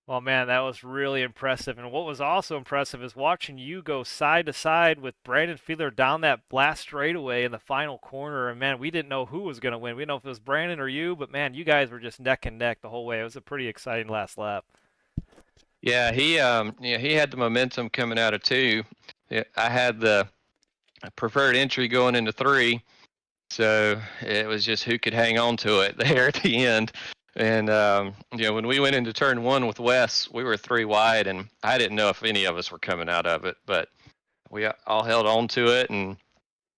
Well, man, that was really impressive. And what was also impressive is watching you go side to side with Brandon Fiedler down that last straightaway in the final corner. And man, we didn't know who was going to win. We didn't know if it was Brandon or you, but man, you guys were just neck and neck the whole way. It was a pretty exciting last lap. Yeah, he had the momentum coming out of 2. Yeah, I had the preferred entry going into 3, so it was just who could hang on to it there at the end. And when we went into turn 1 with Wes, we were 3 wide, and I didn't know if any of us were coming out of it, but we all held on to it. And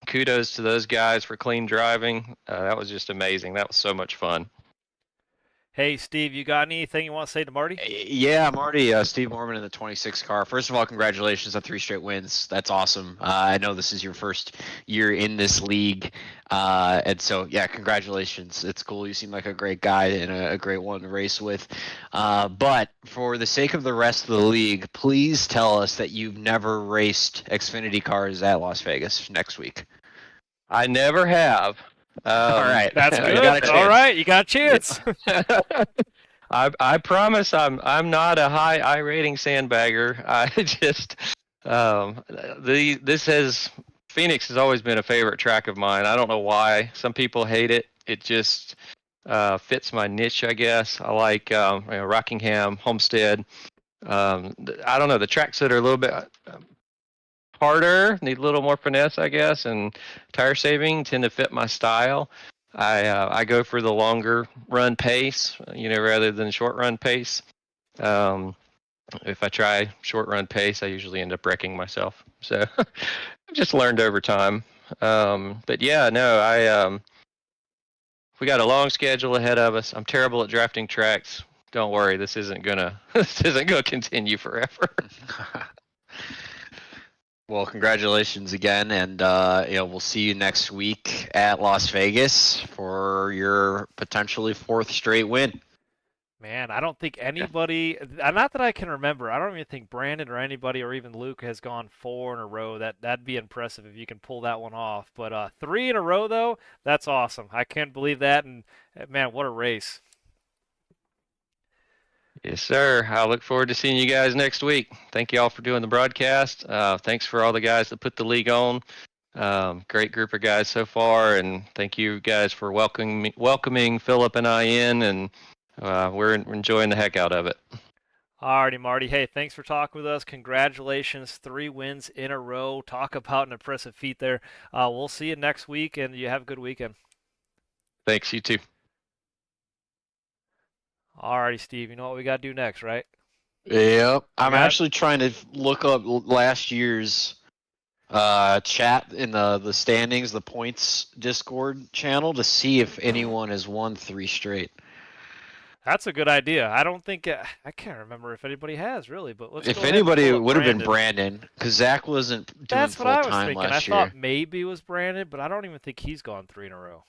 kudos to those guys for clean driving. That was just amazing. That was so much fun. Hey, Steve, you got anything you want to say to Marty? Yeah, Marty, Steve Mormon in the 26 car. First of all, congratulations on 3 straight wins. That's awesome. I know this is your first year in this league. And so, yeah, congratulations. It's cool. You seem like a great guy and a great one to race with. But for the sake of the rest of the league, please tell us that you've never raced Xfinity cars at Las Vegas next week. I never have. All right. That's You good. got a chance. All right, you got a chance. I promise I'm not a high I rating sandbagger. I just Phoenix has always been a favorite track of mine. I don't know why. Some people hate it. It just fits my niche, I guess. I like Rockingham, Homestead. I don't know, the tracks that are a little bit harder, need a little more finesse, I guess, and tire saving tend to fit my style. I go for the longer run pace, rather than short run pace. If I try short run pace, I usually end up wrecking myself. So I've just learned over time. But yeah, no, we got a long schedule ahead of us. I'm terrible at drafting tracks. Don't worry, this isn't gonna continue forever. Well, congratulations again, and we'll see you next week at Las Vegas for your potentially 4th straight win. Man, I don't think anybody, not that I can remember, I don't even think Brandon or anybody or even Luke has gone 4 in a row. That'd be impressive if you can pull that one off. But 3 in a row, though, that's awesome. I can't believe that, and man, what a race. Yes, sir. I look forward to seeing you guys next week. Thank you all for doing the broadcast. Thanks for all the guys that put the league on. Great group of guys so far, and thank you guys for welcoming Philip and I in, and we're enjoying the heck out of it. Alrighty, Marty. Hey, thanks for talking with us. Congratulations, 3 wins in a row. Talk about an impressive feat there. We'll see you next week, and you have a good weekend. Thanks, you too. Alrighty, Steve. You know what we got to do next, right? Yep. I'm actually trying to look up last year's chat in the standings, the points Discord channel, to see if anyone has won 3 straight. That's a good idea. I don't think I can't remember if anybody has really, but let's. If anybody, it would have been Brandon, because Zach wasn't doing That's what full I was time thinking. last I year. thought maybe it was Brandon, but I don't even think he's gone 3 in a row.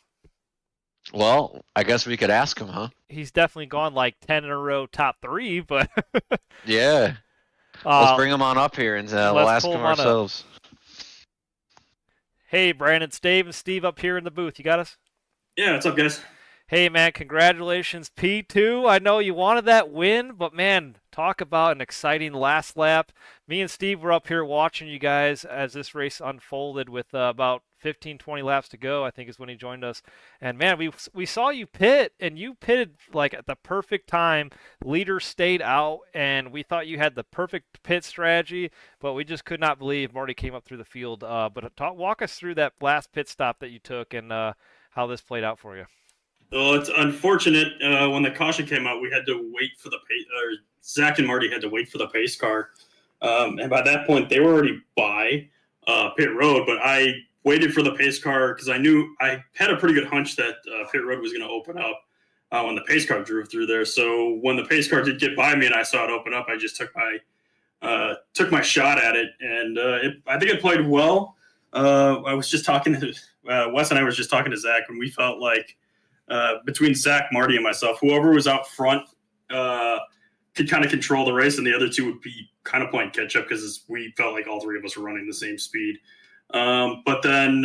Well, I guess we could ask him, huh? He's definitely gone like 10 in a row, top 3, but yeah. Let's bring him on up here and we'll ask him ourselves. Hey, Brandon, it's Dave and Steve up here in the booth. You got us? Yeah, what's up, guys? Hey, man, congratulations, P2. I know you wanted that win, but, man, talk about an exciting last lap. Me and Steve were up here watching you guys as this race unfolded with about 15, 20 laps to go, I think is when he joined us. And, man, we saw you pit, and you pitted, like, at the perfect time. Leader stayed out, and we thought you had the perfect pit strategy, but we just could not believe Marty came up through the field. But walk us through that last pit stop that you took and how this played out for you. Well, it's unfortunate. When the caution came out, we had to wait for the pace. Zach and Marty had to wait for the pace car, and by that point, they were already by pit road. But I waited for the pace car because I knew I had a pretty good hunch that pit road was going to open up when the pace car drove through there. So when the pace car did get by me and I saw it open up, I just took my shot at it, and I think it played well. I was just talking to Wes and I was just talking to Zach, and we felt like. Between Zach, Marty, and myself, whoever was out front could kind of control the race, and the other 2 would be kind of playing catch up because we felt like all 3 of us were running the same speed. But then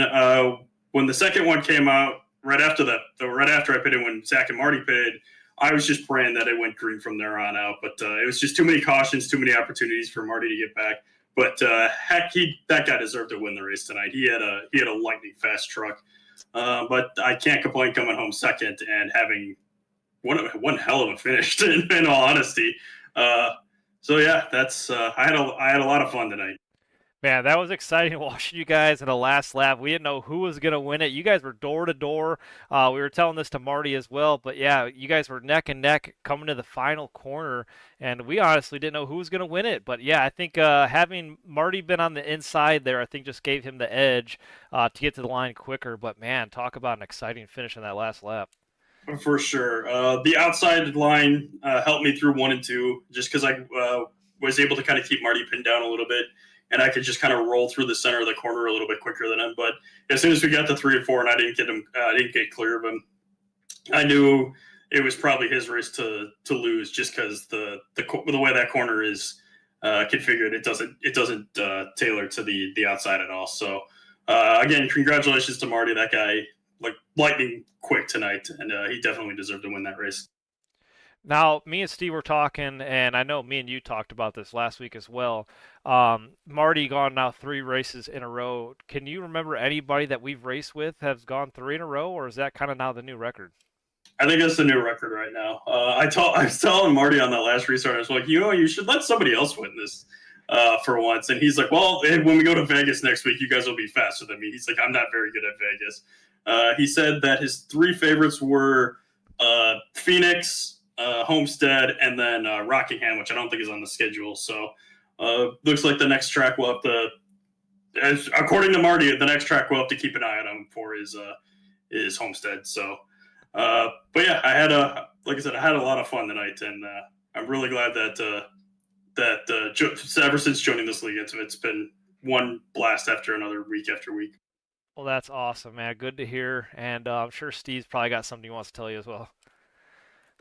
when the second one came out, right after I pitted, when Zach and Marty pitted, I was just praying that it went green from there on out. But it was just too many cautions, too many opportunities for Marty to get back. But heck, that guy deserved to win the race tonight. He had a lightning fast truck. But I can't complain coming home second and having one hell of a finish. In all honesty, so yeah, that's I had a lot of fun tonight. Man, that was exciting watching you guys in the last lap. We didn't know who was going to win it. You guys were door to door. We were telling this to Marty as well, but yeah, you guys were neck and neck coming to the final corner, and we honestly didn't know who was going to win it. But yeah, I think having Marty been on the inside there, I think just gave him the edge to get to the line quicker. But man, talk about an exciting finish in that last lap. For sure. The outside line helped me through 1 and 2 just because I was able to kind of keep Marty pinned down a little bit, and I could just kind of roll through the center of the corner a little bit quicker than him. But as soon as we got to 3 and 4 and I didn't get clear of him, I knew it was probably his race to lose just because the way that corner is configured, it doesn't tailor to the outside at all. So again, congratulations to Marty. That guy, like lightning quick tonight, and he definitely deserved to win that race. Now, me and Steve were talking, and I know me and you talked about this last week as well. Marty gone now 3 races in a row. Can you remember anybody that we've raced with has gone 3 in a row, or is that kind of now the new record? I think that's the new record right now. I was telling Marty on that last restart, I was like, you should let somebody else win this for once. And he's like, well, when we go to Vegas next week, you guys will be faster than me. He's like, I'm not very good at Vegas. He said that his 3 favorites were Phoenix, Homestead, and then Rockingham, which I don't think is on the schedule. So looks like the next track we'll have to, according to Marty, the next track we'll have to keep an eye on him for is Homestead. So, but yeah, like I said, I had a lot of fun tonight, and I'm really glad that ever since joining this league, it's been one blast after another, week after week. Well, that's awesome, man. Good to hear. And I'm sure Steve's probably got something he wants to tell you as well.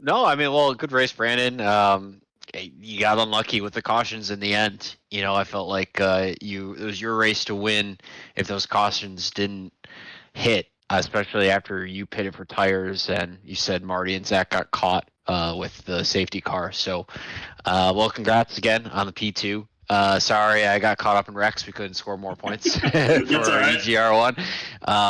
No, I mean, well, good race, Brandon. You got unlucky with the cautions in the end. You know, I felt like it was your race to win if those cautions didn't hit, especially after you pitted for tires and you said Marty and Zach got caught with the safety car. So, well, congrats again on the P2. Sorry, I got caught up in wrecks. We couldn't score more points for right. EGR1.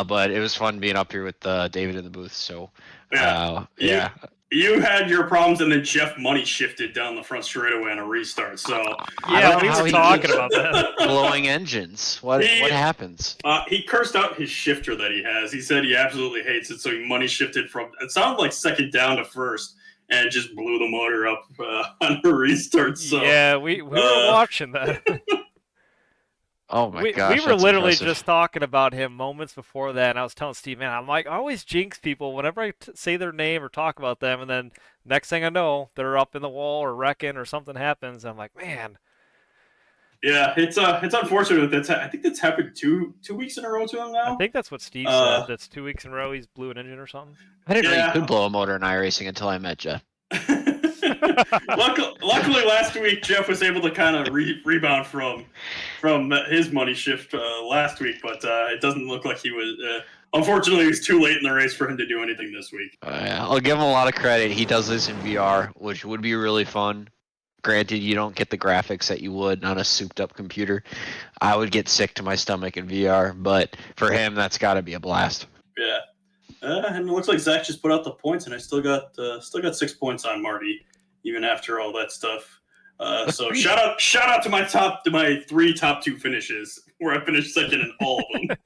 But it was fun being up here with David in the booth. So, yeah. You had your problems, and then Jeff money shifted down the front straightaway on a restart. So yeah, we were talking about that. Blowing engines. What happens? He cursed out his shifter that he has. He said he absolutely hates it, so he money shifted from it sounded like second down to first, and just blew the motor up on a restart. So yeah, we were watching that. Oh my gosh. We were literally just talking about him moments before that, and I was telling Steve, man, I'm like, I always jinx people whenever I say their name or talk about them, and then next thing I know, they're up in the wall or wrecking or something happens. I'm like, man. Yeah, it's unfortunate. I think that's happened two weeks in a row to him now. I think that's what Steve said. That's 2 weeks in a row he's blew an engine or something. I didn't know you could blow a motor in iRacing until I met Jeff. Luckily, last week Jeff was able to kind of rebound from his money shift last week, but it doesn't look like he was. Unfortunately, it was too late in the race for him to do anything this week. Yeah, I'll give him a lot of credit. He does this in VR, which would be really fun. Granted, you don't get the graphics that you would on a souped-up computer. I would get sick to my stomach in VR, but for him, that's got to be a blast. Yeah. And it looks like Zach just put out the points, and I still got 6 points on Marty, even after all that stuff. So shout out to my 3 top 2 finishes, where I finished second in all of them.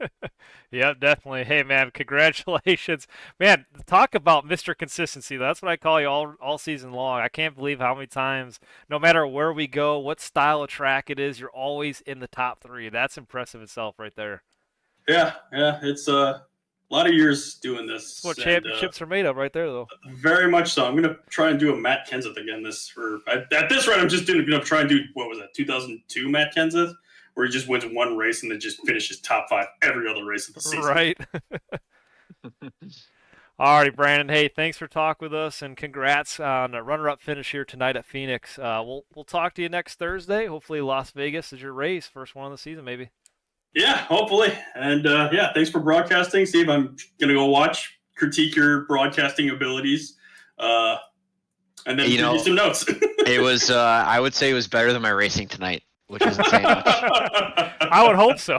Yeah, definitely. Hey, man, congratulations. Man, talk about Mr. Consistency. That's what I call you all season long. I can't believe how many times, no matter where we go, what style of track it is, you're always in the top 3. That's impressive itself right there. Yeah, it's a lot of years doing this. That's what championships are made of right there, though. Very much so. I'm going to try and do a Matt Kenseth again at this rate, I'm just going to try and do, 2002 Matt Kenseth? Where he just wins one race and then just finishes top 5 every other race of the season. Right. All right, Brandon. Hey, thanks for talking with us, and congrats on a runner-up finish here tonight at Phoenix. We'll talk to you next Thursday. Hopefully Las Vegas is your race, first one of the season, maybe. Yeah, hopefully. And, thanks for broadcasting, Steve. I'm going to go critique your broadcasting abilities. and then You give know, you some notes. it was. I would say it was better than my racing tonight, which isn't saying much. I would hope so.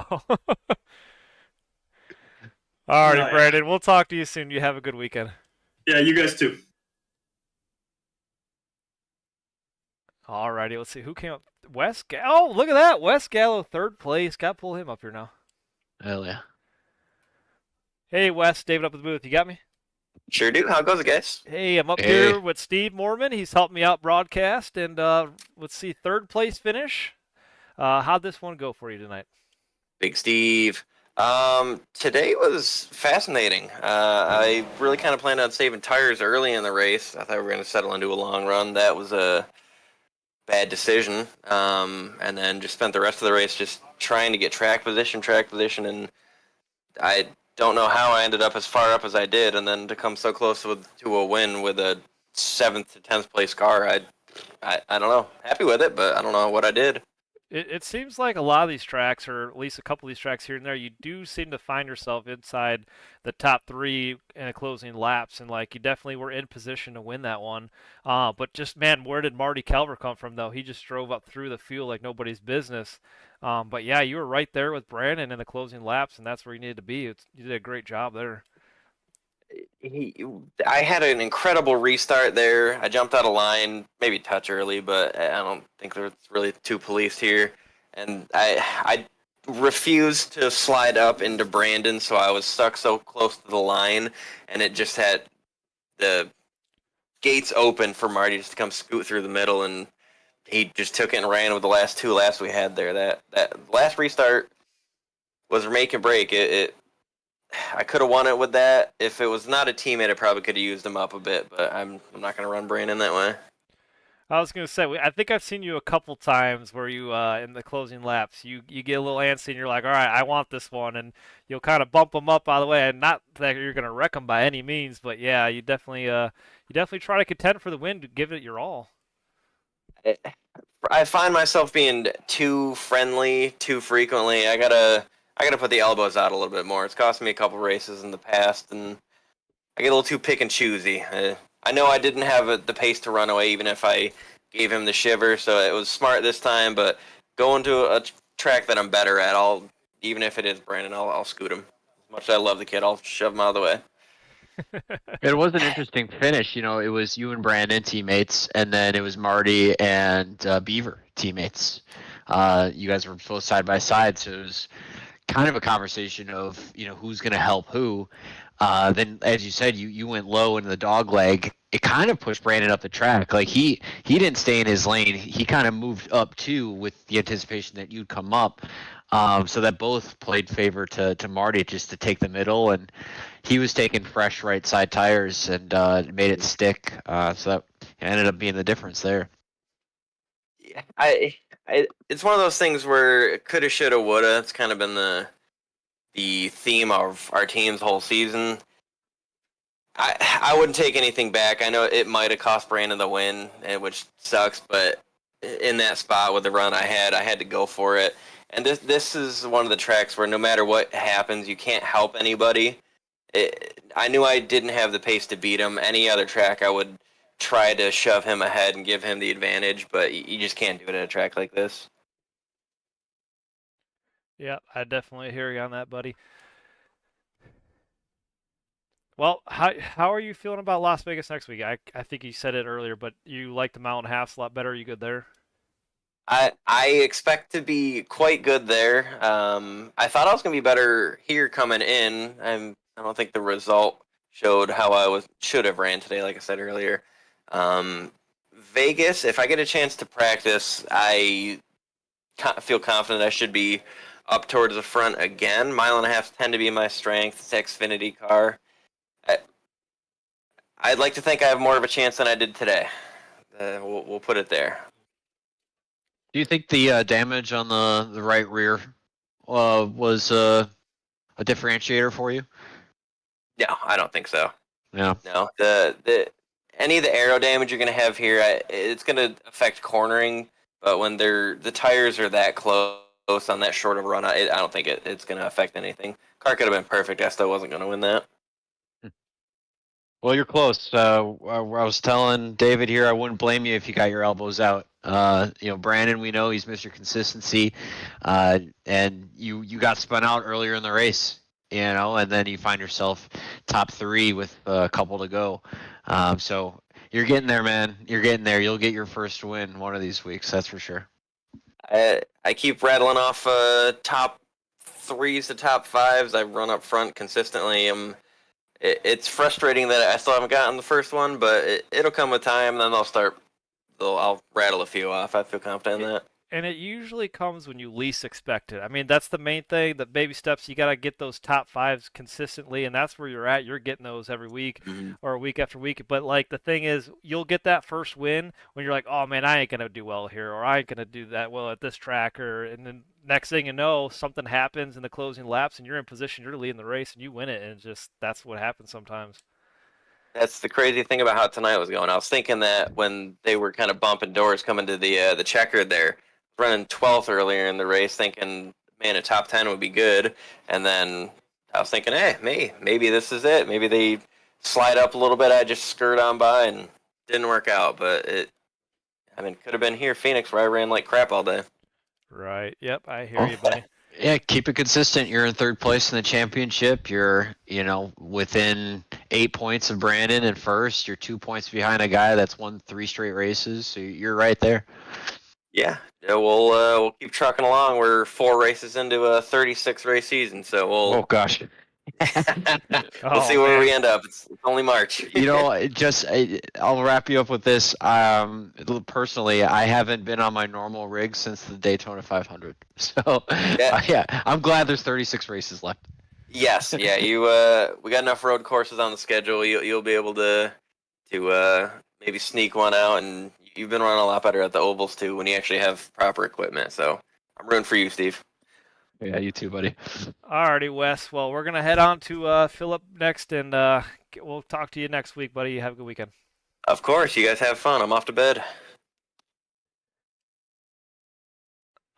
Alrighty, Yeah. Brandon. We'll talk to you soon. You have a good weekend. Yeah, you guys too. Alrighty, let's see who came up. Oh, look at that. Wes Gallo, third place. Got to pull him up here now. Hell yeah. Hey, Wes. David up at the booth. You got me? Sure do. How goes it, guys? Hey, I'm up Hey. here with Steve Mormon. He's helped me out broadcast, and let's see, third place finish. How'd this one go for you tonight? Big Steve. Today was fascinating. I really kind of planned on saving tires early in the race. I thought we were going to settle into a long run. That was a bad decision. And then just spent the rest of the race just trying to get track position, and I don't know how I ended up as far up as I did, and then to come so close to a win with a 7th to 10th place car. I don't know. Happy with it, but I don't know what I did. It seems like a lot of these tracks, or at least a couple of these tracks here and there, you do seem to find yourself inside the top 3 in a closing laps, and like you definitely were in position to win that one. But just, man, where did Marty Calver come from, though? He just drove up through the field like nobody's business. But yeah, you were right there with Brandon in the closing laps, and that's where you needed to be. You did a great job there. I had an incredible restart there. I jumped out of line, maybe touch early, but I don't think there's really 2 police here. And I refused to slide up into Brandon, so I was stuck so close to the line, and it just had the gates open for Marty just to come scoot through the middle, and he just took it and ran with the last 2 laps we had there. That last restart was make and break. I could have won it with that. If it was not a teammate, I probably could have used him up a bit, but I'm not going to run Brandon that way. I was going to say, I think I've seen you a couple times where you, in the closing laps, you get a little antsy and you're like, all right, I want this one, and you'll kind of bump them up out of the way. And not that you're going to wreck them by any means, but yeah, you definitely try to contend for the win, to give it your all. I find myself being too friendly too frequently. I gotta put the elbows out a little bit more. It's cost me a couple races in the past, and I get a little too pick and choosy. I know I didn't have the pace to run away, even if I gave him the shiver. So it was smart this time. But going to a track that I'm better at, even if it is Brandon, I'll scoot him. As much as I love the kid, I'll shove him out of the way. It was an interesting finish. You know, it was you and Brandon teammates, and then it was Marty and Beaver teammates. You guys were both side by side, so it was kind of a conversation of, you know, who's going to help who. Then, as you said, you went low into the dog leg. It kind of pushed Brandon up the track. Like he didn't stay in his lane. He kind of moved up too, with the anticipation that you'd come up. So that both played favor to Marty, just to take the middle, and he was taking fresh right side tires and made it stick. So that ended up being the difference there. Yeah, it's one of those things where coulda, shoulda, woulda. It's kind of been the theme of our team's whole season. I wouldn't take anything back. I know it might have cost Brandon the win, which sucks, but in that spot with the run I had to go for it. And this is one of the tracks where no matter what happens, you can't help anybody. I knew I didn't have the pace to beat him. Any other track, I would try to shove him ahead and give him the advantage, but you just can't do it at a track like this. Yeah, I definitely hear you on that, buddy. Well, how are you feeling about Las Vegas next week? I think you said it earlier, but you like the mountain halves a lot better. Are you good there? I expect to be quite good there. I thought I was going to be better here coming in. I don't think the result showed how I should have ran today, like I said earlier. Vegas, if I get a chance to practice, I feel confident I should be up towards the front again. 1.5 miles tend to be my strength. It's Xfinity car. I'd like to think I have more of a chance than I did today. We'll put it there. Do you think the damage on the right rear was a differentiator for you? No, I don't think so. Yeah. No, any of the aero damage you're going to have here, it's going to affect cornering. But when the tires are that close on that short of a run, I don't think it's going to affect anything. Car could have been perfect. I still wasn't going to win that. Well, you're close. I was telling David here, I wouldn't blame you if you got your elbows out. Brandon, we know he's Mr. Consistency, and you got spun out earlier in the race, and then you find yourself top 3 with a couple to go. So you're getting there, man. You're getting there. You'll get your first win one of these weeks, that's for sure. I keep rattling off top 3s to top 5s. I run up front consistently. It's frustrating that I still haven't gotten the first one, but it'll come with time. Then I'll rattle a few off. I feel confident in that. And it usually comes when you least expect it. I mean, that's the main thing. The baby steps, you got to get those top 5s consistently, and that's where you're at. You're getting those every week or week after week. But, like, the thing is, you'll get that first win when you're like, oh, man, I ain't going to do well here, or I ain't going to do that well at this track. And then next thing you know, something happens in the closing laps, and you're in position, you're leading the race, and you win it. And that's what happens sometimes. That's the crazy thing about how tonight was going. I was thinking that when they were kind of bumping doors coming to the checkered there, running 12th earlier in the race, thinking, man, a top 10 would be good. And then I was thinking, hey, maybe this is it. Maybe they slide up a little bit. I just skirt on by and didn't work out. But could have been here, Phoenix, where I ran like crap all day. Right. Yep. I hear you, buddy. Yeah, keep it consistent. You're in 3rd place in the championship. You're, within 8 points of Brandon in first. You're 2 points behind a guy that's won 3 straight races. So you're right there. Yeah, we'll keep trucking along. We're 4 races into a 36 race season, so we'll. Oh gosh. We'll see where we end up. It's only March. I'll wrap you up with this. Personally, I haven't been on my normal rig since the Daytona 500. So yeah, I'm glad there's 36 races left. Yes, yeah. We got enough road courses on the schedule. You'll be able to maybe sneak one out, and you've been running a lot better at the ovals too when you actually have proper equipment. So I'm rooting for you, Steve. Yeah, you too, buddy. Alrighty, Wes. Well, we're gonna head on to Philip next, and we'll talk to you next week, buddy. Have a good weekend. Of course, you guys have fun. I'm off to bed.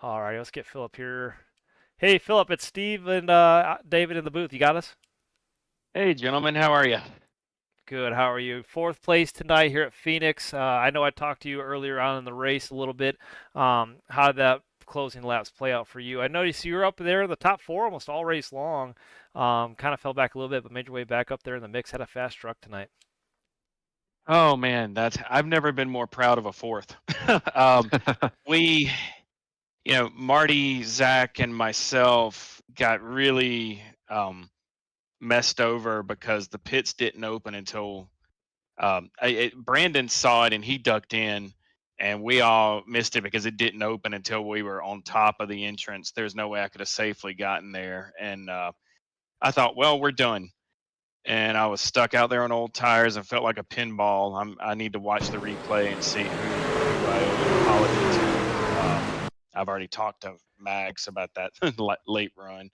Alright, let's get Philip here. Hey, Philip, it's Steve and David in the booth. You got us? Hey, gentlemen, how are you? Good. How are you? 4th place tonight here at Phoenix. I know I talked to you earlier on in the race a little bit. How did that closing laps play out for you? I noticed you were up there in the top 4 almost all race long. Kind of fell back a little bit, but made your way back up there in the mix. Had a fast truck tonight. Oh man, I've never been more proud of a 4th. We, Marty, Zach, and myself got really messed over because the pits didn't open until Brandon saw it and he ducked in, and we all missed it because it didn't open until we were on top of the entrance. There's no way I could have safely gotten there, and I thought, well, we're done. And I was stuck out there on old tires and felt like a pinball. I need to watch the replay and see who I owe an apology to. I've already talked to Max about that late run.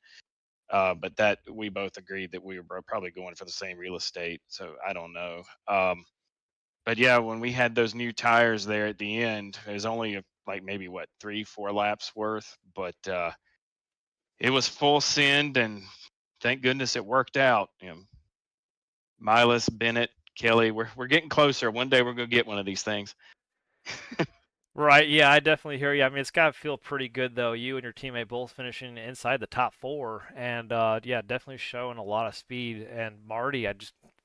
But that we both agreed that we were probably going for the same real estate. So I don't know. But yeah, when we had those new tires there at the end, it was only like maybe 3-4 laps worth, but it was full send, and thank goodness it worked out. Milas, Bennett, Kelly, we're getting closer. One day we're gonna get one of these things. Right, yeah, I definitely hear you. I mean, it's got to feel pretty good, though. You and your teammate both finishing inside the top 4, and yeah, definitely showing a lot of speed. And Marty,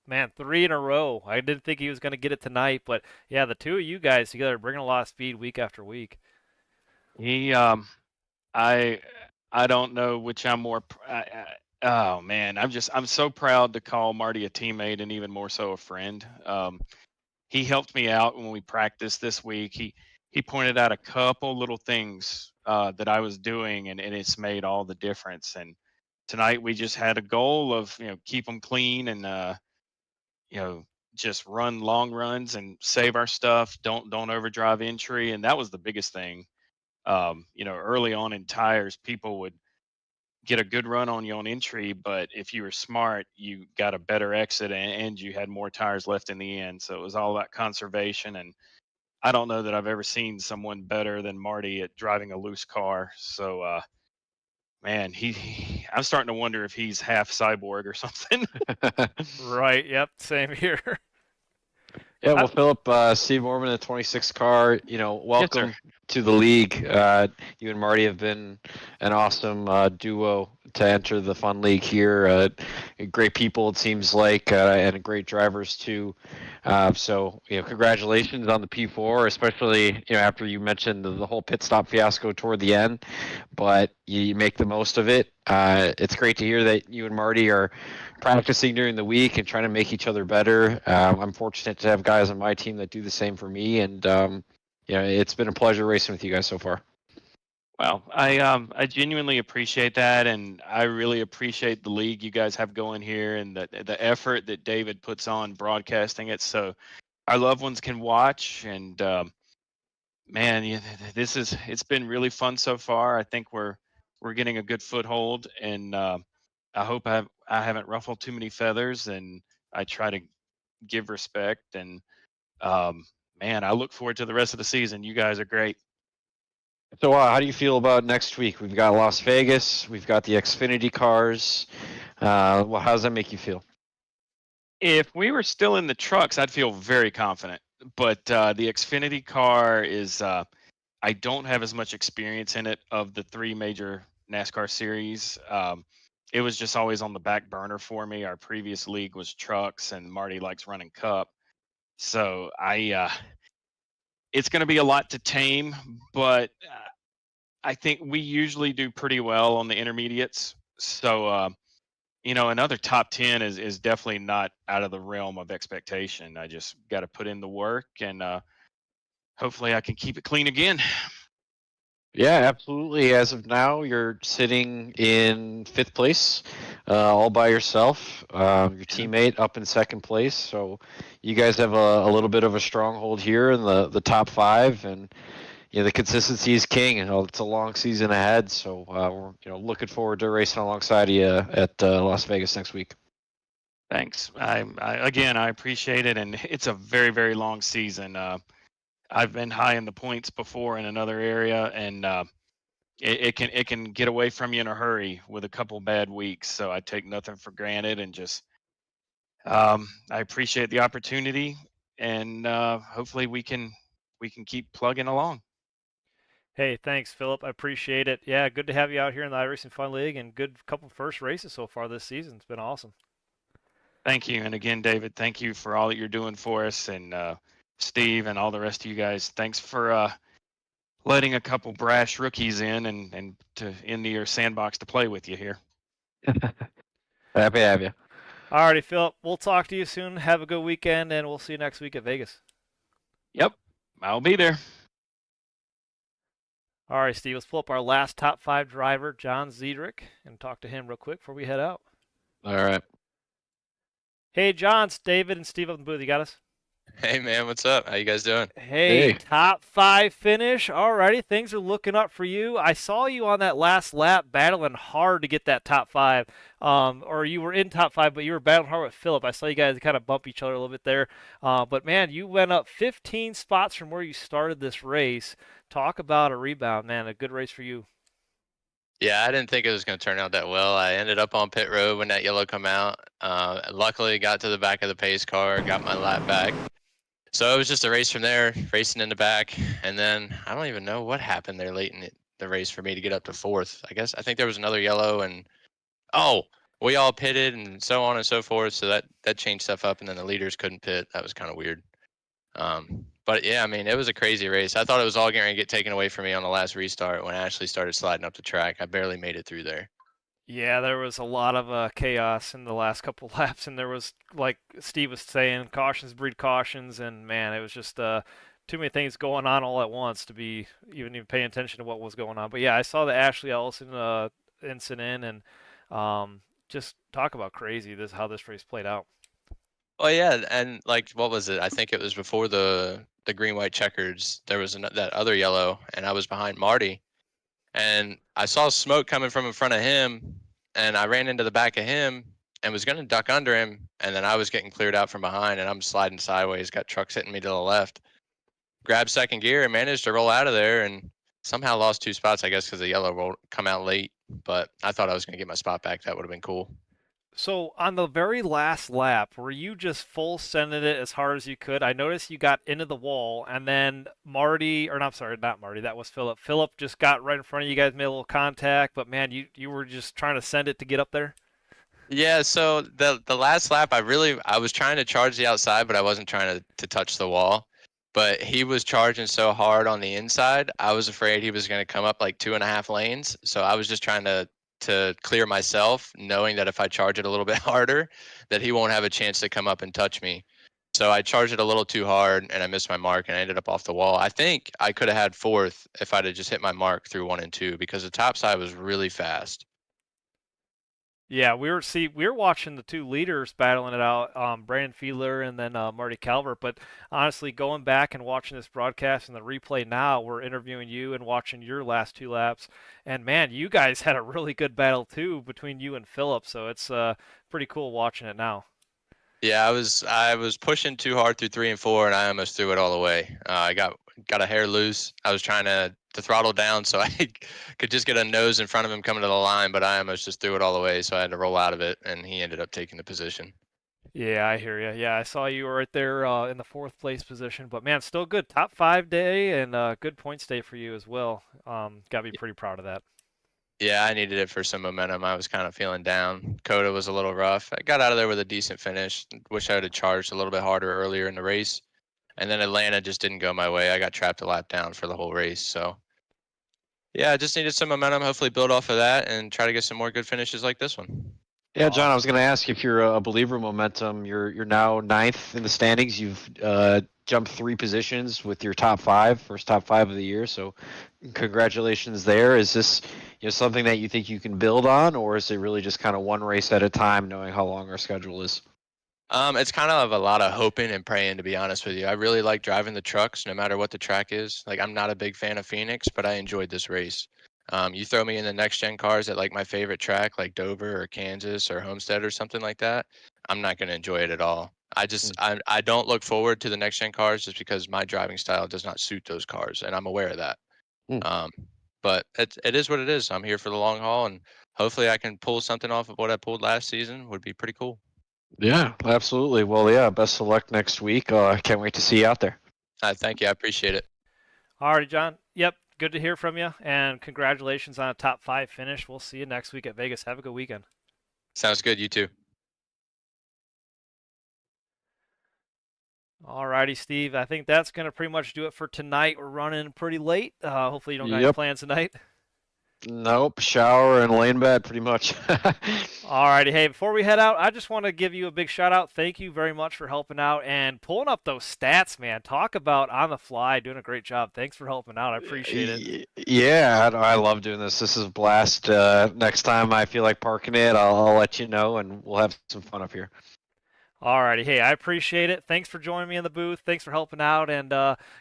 man, 3 in a row. I didn't think he was going to get it tonight, but yeah, the two of you guys together are bringing a lot of speed week after week. I don't know which I'm more. Oh man, I'm so proud to call Marty a teammate and even more so a friend. He helped me out when we practiced this week. He pointed out a couple little things that I was doing, and it's made all the difference. And tonight we just had a goal of keep them clean and just run long runs and save our stuff. Don't overdrive entry, and that was the biggest thing. Early on in tires, people would get a good run on you on entry, but if you were smart, you got a better exit and you had more tires left in the end. So it was all about conservation, and I don't know that I've ever seen someone better than Marty at driving a loose car. So man, I'm starting to wonder if he's half cyborg or something. Right. Yep. Same here. Yeah, well, Philip, Steve Mormon, the 26 car, Yes, sir. welcome to the league. You and Marty have been an awesome duo to enter the Fun League here. Great people, it seems like, and great drivers, too. So, congratulations on the P4, especially, after you mentioned the whole pit stop fiasco toward the end. But you make the most of it. It's great to hear that you and Marty are practicing during the week and trying to make each other better. I'm fortunate to have guys on my team that do the same for me, and it's been a pleasure racing with you guys so far. Well, I genuinely appreciate that, and I really appreciate the league you guys have going here and the effort that David puts on broadcasting it, so our loved ones can watch. And man, it's been really fun so far. I think we're getting a good foothold, and I hope I haven't ruffled too many feathers, and I try to give respect. And man, I look forward to the rest of the season. You guys are great. So, how do you feel about next week? We've got Las Vegas, we've got the Xfinity cars. Well, how does that make you feel? If we were still in the trucks, I'd feel very confident. But the Xfinity car is, I don't have as much experience in it of the three major NASCAR series. It was just always on the back burner for me. Our previous league was trucks, and Marty likes running Cup. So it's going to be a lot to tame, but I think we usually do pretty well on the intermediates. So, another top 10 is definitely not out of the realm of expectation. I just got to put in the work, and hopefully I can keep it clean again. Yeah, absolutely. As of now, you're sitting in 5th place, all by yourself. Your teammate up in 2nd place. So you guys have a little bit of a stronghold here in the top 5, and the consistency is king. It's a long season ahead, so we're looking forward to racing alongside you at Las Vegas next week. Thanks. I appreciate it, and it's a very, very long season. I've been high in the points before in another area, and it can get away from you in a hurry with a couple bad weeks. So I take nothing for granted, and just I appreciate the opportunity, and hopefully we can keep plugging along. Hey, thanks, Philip. I appreciate it. Yeah, good to have you out here in the iRacing Fun League, and good couple first races so far this season. It's been awesome. Thank you, and again, David, thank you for all that you're doing for us, and Steve and all the rest of you guys. Thanks for letting a couple brash rookies in and to into your sandbox to play with you here. Happy to have you. Alrighty, Philip. We'll talk to you soon. Have a good weekend, and we'll see you next week at Vegas. Yep, I'll be there. All right, Steve, let's pull up our last top 5 driver, John Ziedrich, and talk to him real quick before we head out. All right. Hey, John, it's David and Steve up in the booth. You got us? Hey, man, what's up? How you guys doing? Hey, top 5 finish. Alrighty, things are looking up for you. I saw you on that last lap battling hard to get that top 5. Or you were in top 5, but you were battling hard with Philip. I saw you guys kind of bump each other a little bit there. But, man, you went up 15 spots from where you started this race. Talk about a rebound, man. A good race for you. Yeah, I didn't think it was going to turn out that well. I ended up on pit road when that yellow come out. Luckily, got to the back of the pace car, got my lap back. So it was just a race from there, racing in the back. And then I don't even know what happened there late in the race for me to get up to 4th. I think there was another yellow, and we all pitted and so on and so forth. So that changed stuff up, and then the leaders couldn't pit. That was kind of weird. But yeah, I mean, it was a crazy race. I thought it was all going to get taken away from me on the last restart when I actually started sliding up the track. I barely made it through there. Yeah, there was a lot of chaos in the last couple laps, and there was, like Steve was saying, cautions breed cautions, and man, it was just too many things going on all at once to be even paying attention to what was going on. But yeah, I saw the Ashley Ellison incident, and just talk about crazy how this race played out. Oh yeah, and like, what was it? I think it was before the green white checkers. There was that other yellow, and I was behind Marty, and I saw smoke coming from in front of him, and I ran into the back of him and was going to duck under him, and then I was getting cleared out from behind, and I'm sliding sideways, got trucks hitting me to the left. Grabbed second gear and managed to roll out of there, and somehow lost 2 spots, I guess, because the yellow come out late. but I thought I was going to get my spot back. That would have been cool. So on the very last lap, were you just full sending it as hard as you could? I noticed you got into the wall, and then Marty, or no, I'm sorry, not Marty, that was Philip. Philip just got right in front of you guys, made a little contact, but man, you were just trying to send it to get up there. Yeah, so the last lap, I was trying to charge the outside, but I wasn't trying to touch the wall. But he was charging so hard on the inside, I was afraid he was going to come up like 2.5 lanes. So I was just trying to clear myself, knowing that if I charge it a little bit harder, that he won't have a chance to come up and touch me. So I charged it a little too hard, and I missed my mark, and I ended up off the wall. I think I could have had fourth if I'd have just hit my mark through 1 and 2 because the top side was really fast. Yeah, we were watching the two leaders battling it out, Brandon Fiedler and then Marty Calvert. But honestly, going back and watching this broadcast and the replay now, we're interviewing you and watching your last two laps, and man, you guys had a really good battle too between you and Philip. So it's pretty cool watching it now. Yeah, I was pushing too hard through 3 and 4, and I almost threw it all the way. I got a hair loose. I was trying to throttle down so I could just get a nose in front of him coming to the line, but I almost just threw it all the way, so I had to roll out of it, and he ended up taking the position. Yeah, I hear you. Yeah, I saw you were right there in the fourth place position, but man, still good top five day and good points day for you as well. Got to be pretty proud of that. Yeah, I needed it for some momentum. I was kind of feeling down. COTA was a little rough. I got out of there with a decent finish. Wish I would have charged a little bit harder earlier in the race. And then Atlanta just didn't go my way. I got trapped a lap down for the whole race. So yeah, I just needed some momentum. Hopefully build off of that and try to get some more good finishes like this one. Yeah, John, I was going to ask if you're a believer in momentum. You're now ninth in the standings. You've jumped 3 positions with your first top five of the year. So, congratulations there. Is this something that you think you can build on, or is it really just kind of one race at a time, knowing how long our schedule is? It's kind of a lot of hoping and praying, to be honest with you. I really like driving the trucks, no matter what the track is. Like, I'm not a big fan of Phoenix, but I enjoyed this race. You throw me in the next gen cars at like my favorite track, like Dover or Kansas or Homestead or something like that, I'm not going to enjoy it at all. I don't look forward to the next gen cars just because my driving style does not suit those cars, and I'm aware of that. Mm. Um, but it is what it is. I'm here for the long haul, and hopefully I can pull something off of what I pulled last season. Would be pretty cool. Yeah, absolutely. Well, yeah, best of luck next week. I can't wait to see you out there. Thank you. I appreciate it. All right, John. Yep, good to hear from you, and congratulations on a top 5 finish. We'll see you next week at Vegas. Have a good weekend. Sounds good. You too. All righty, Steve. I think that's going to pretty much do it for tonight. We're running pretty late. Hopefully you don't got any plans tonight. Nope, shower and lay in bed pretty much. All righty. Hey, before we head out, I just want to give you a big shout out. Thank you very much for helping out and pulling up those stats, man. Talk about on the fly, doing a great job. Thanks for helping out. I appreciate it. Yeah, I love doing this. This is a blast. Next time I feel like parking it, I'll let you know, and we'll have some fun up here. Alrighty, hey, I appreciate it. Thanks for joining me in the booth. Thanks for helping out, and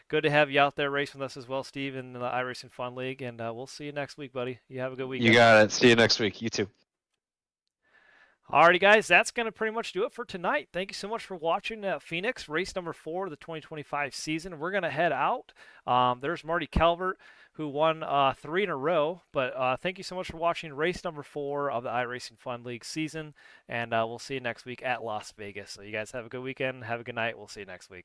good to have you out there racing with us as well, Steve, in the iRacing Fun League. And we'll see you next week, buddy. You have a good weekend. You got it. See you next week. You too. Alrighty, guys, that's going to pretty much do it for tonight. Thank you so much for watching Phoenix, race number 4 of the 2025 season. We're going to head out. There's Marty Calvert, who won 3 in a row. But thank you so much for watching race number 4 of the iRacing Fun League season. And we'll see you next week at Las Vegas. So you guys have a good weekend. Have a good night. We'll see you next week.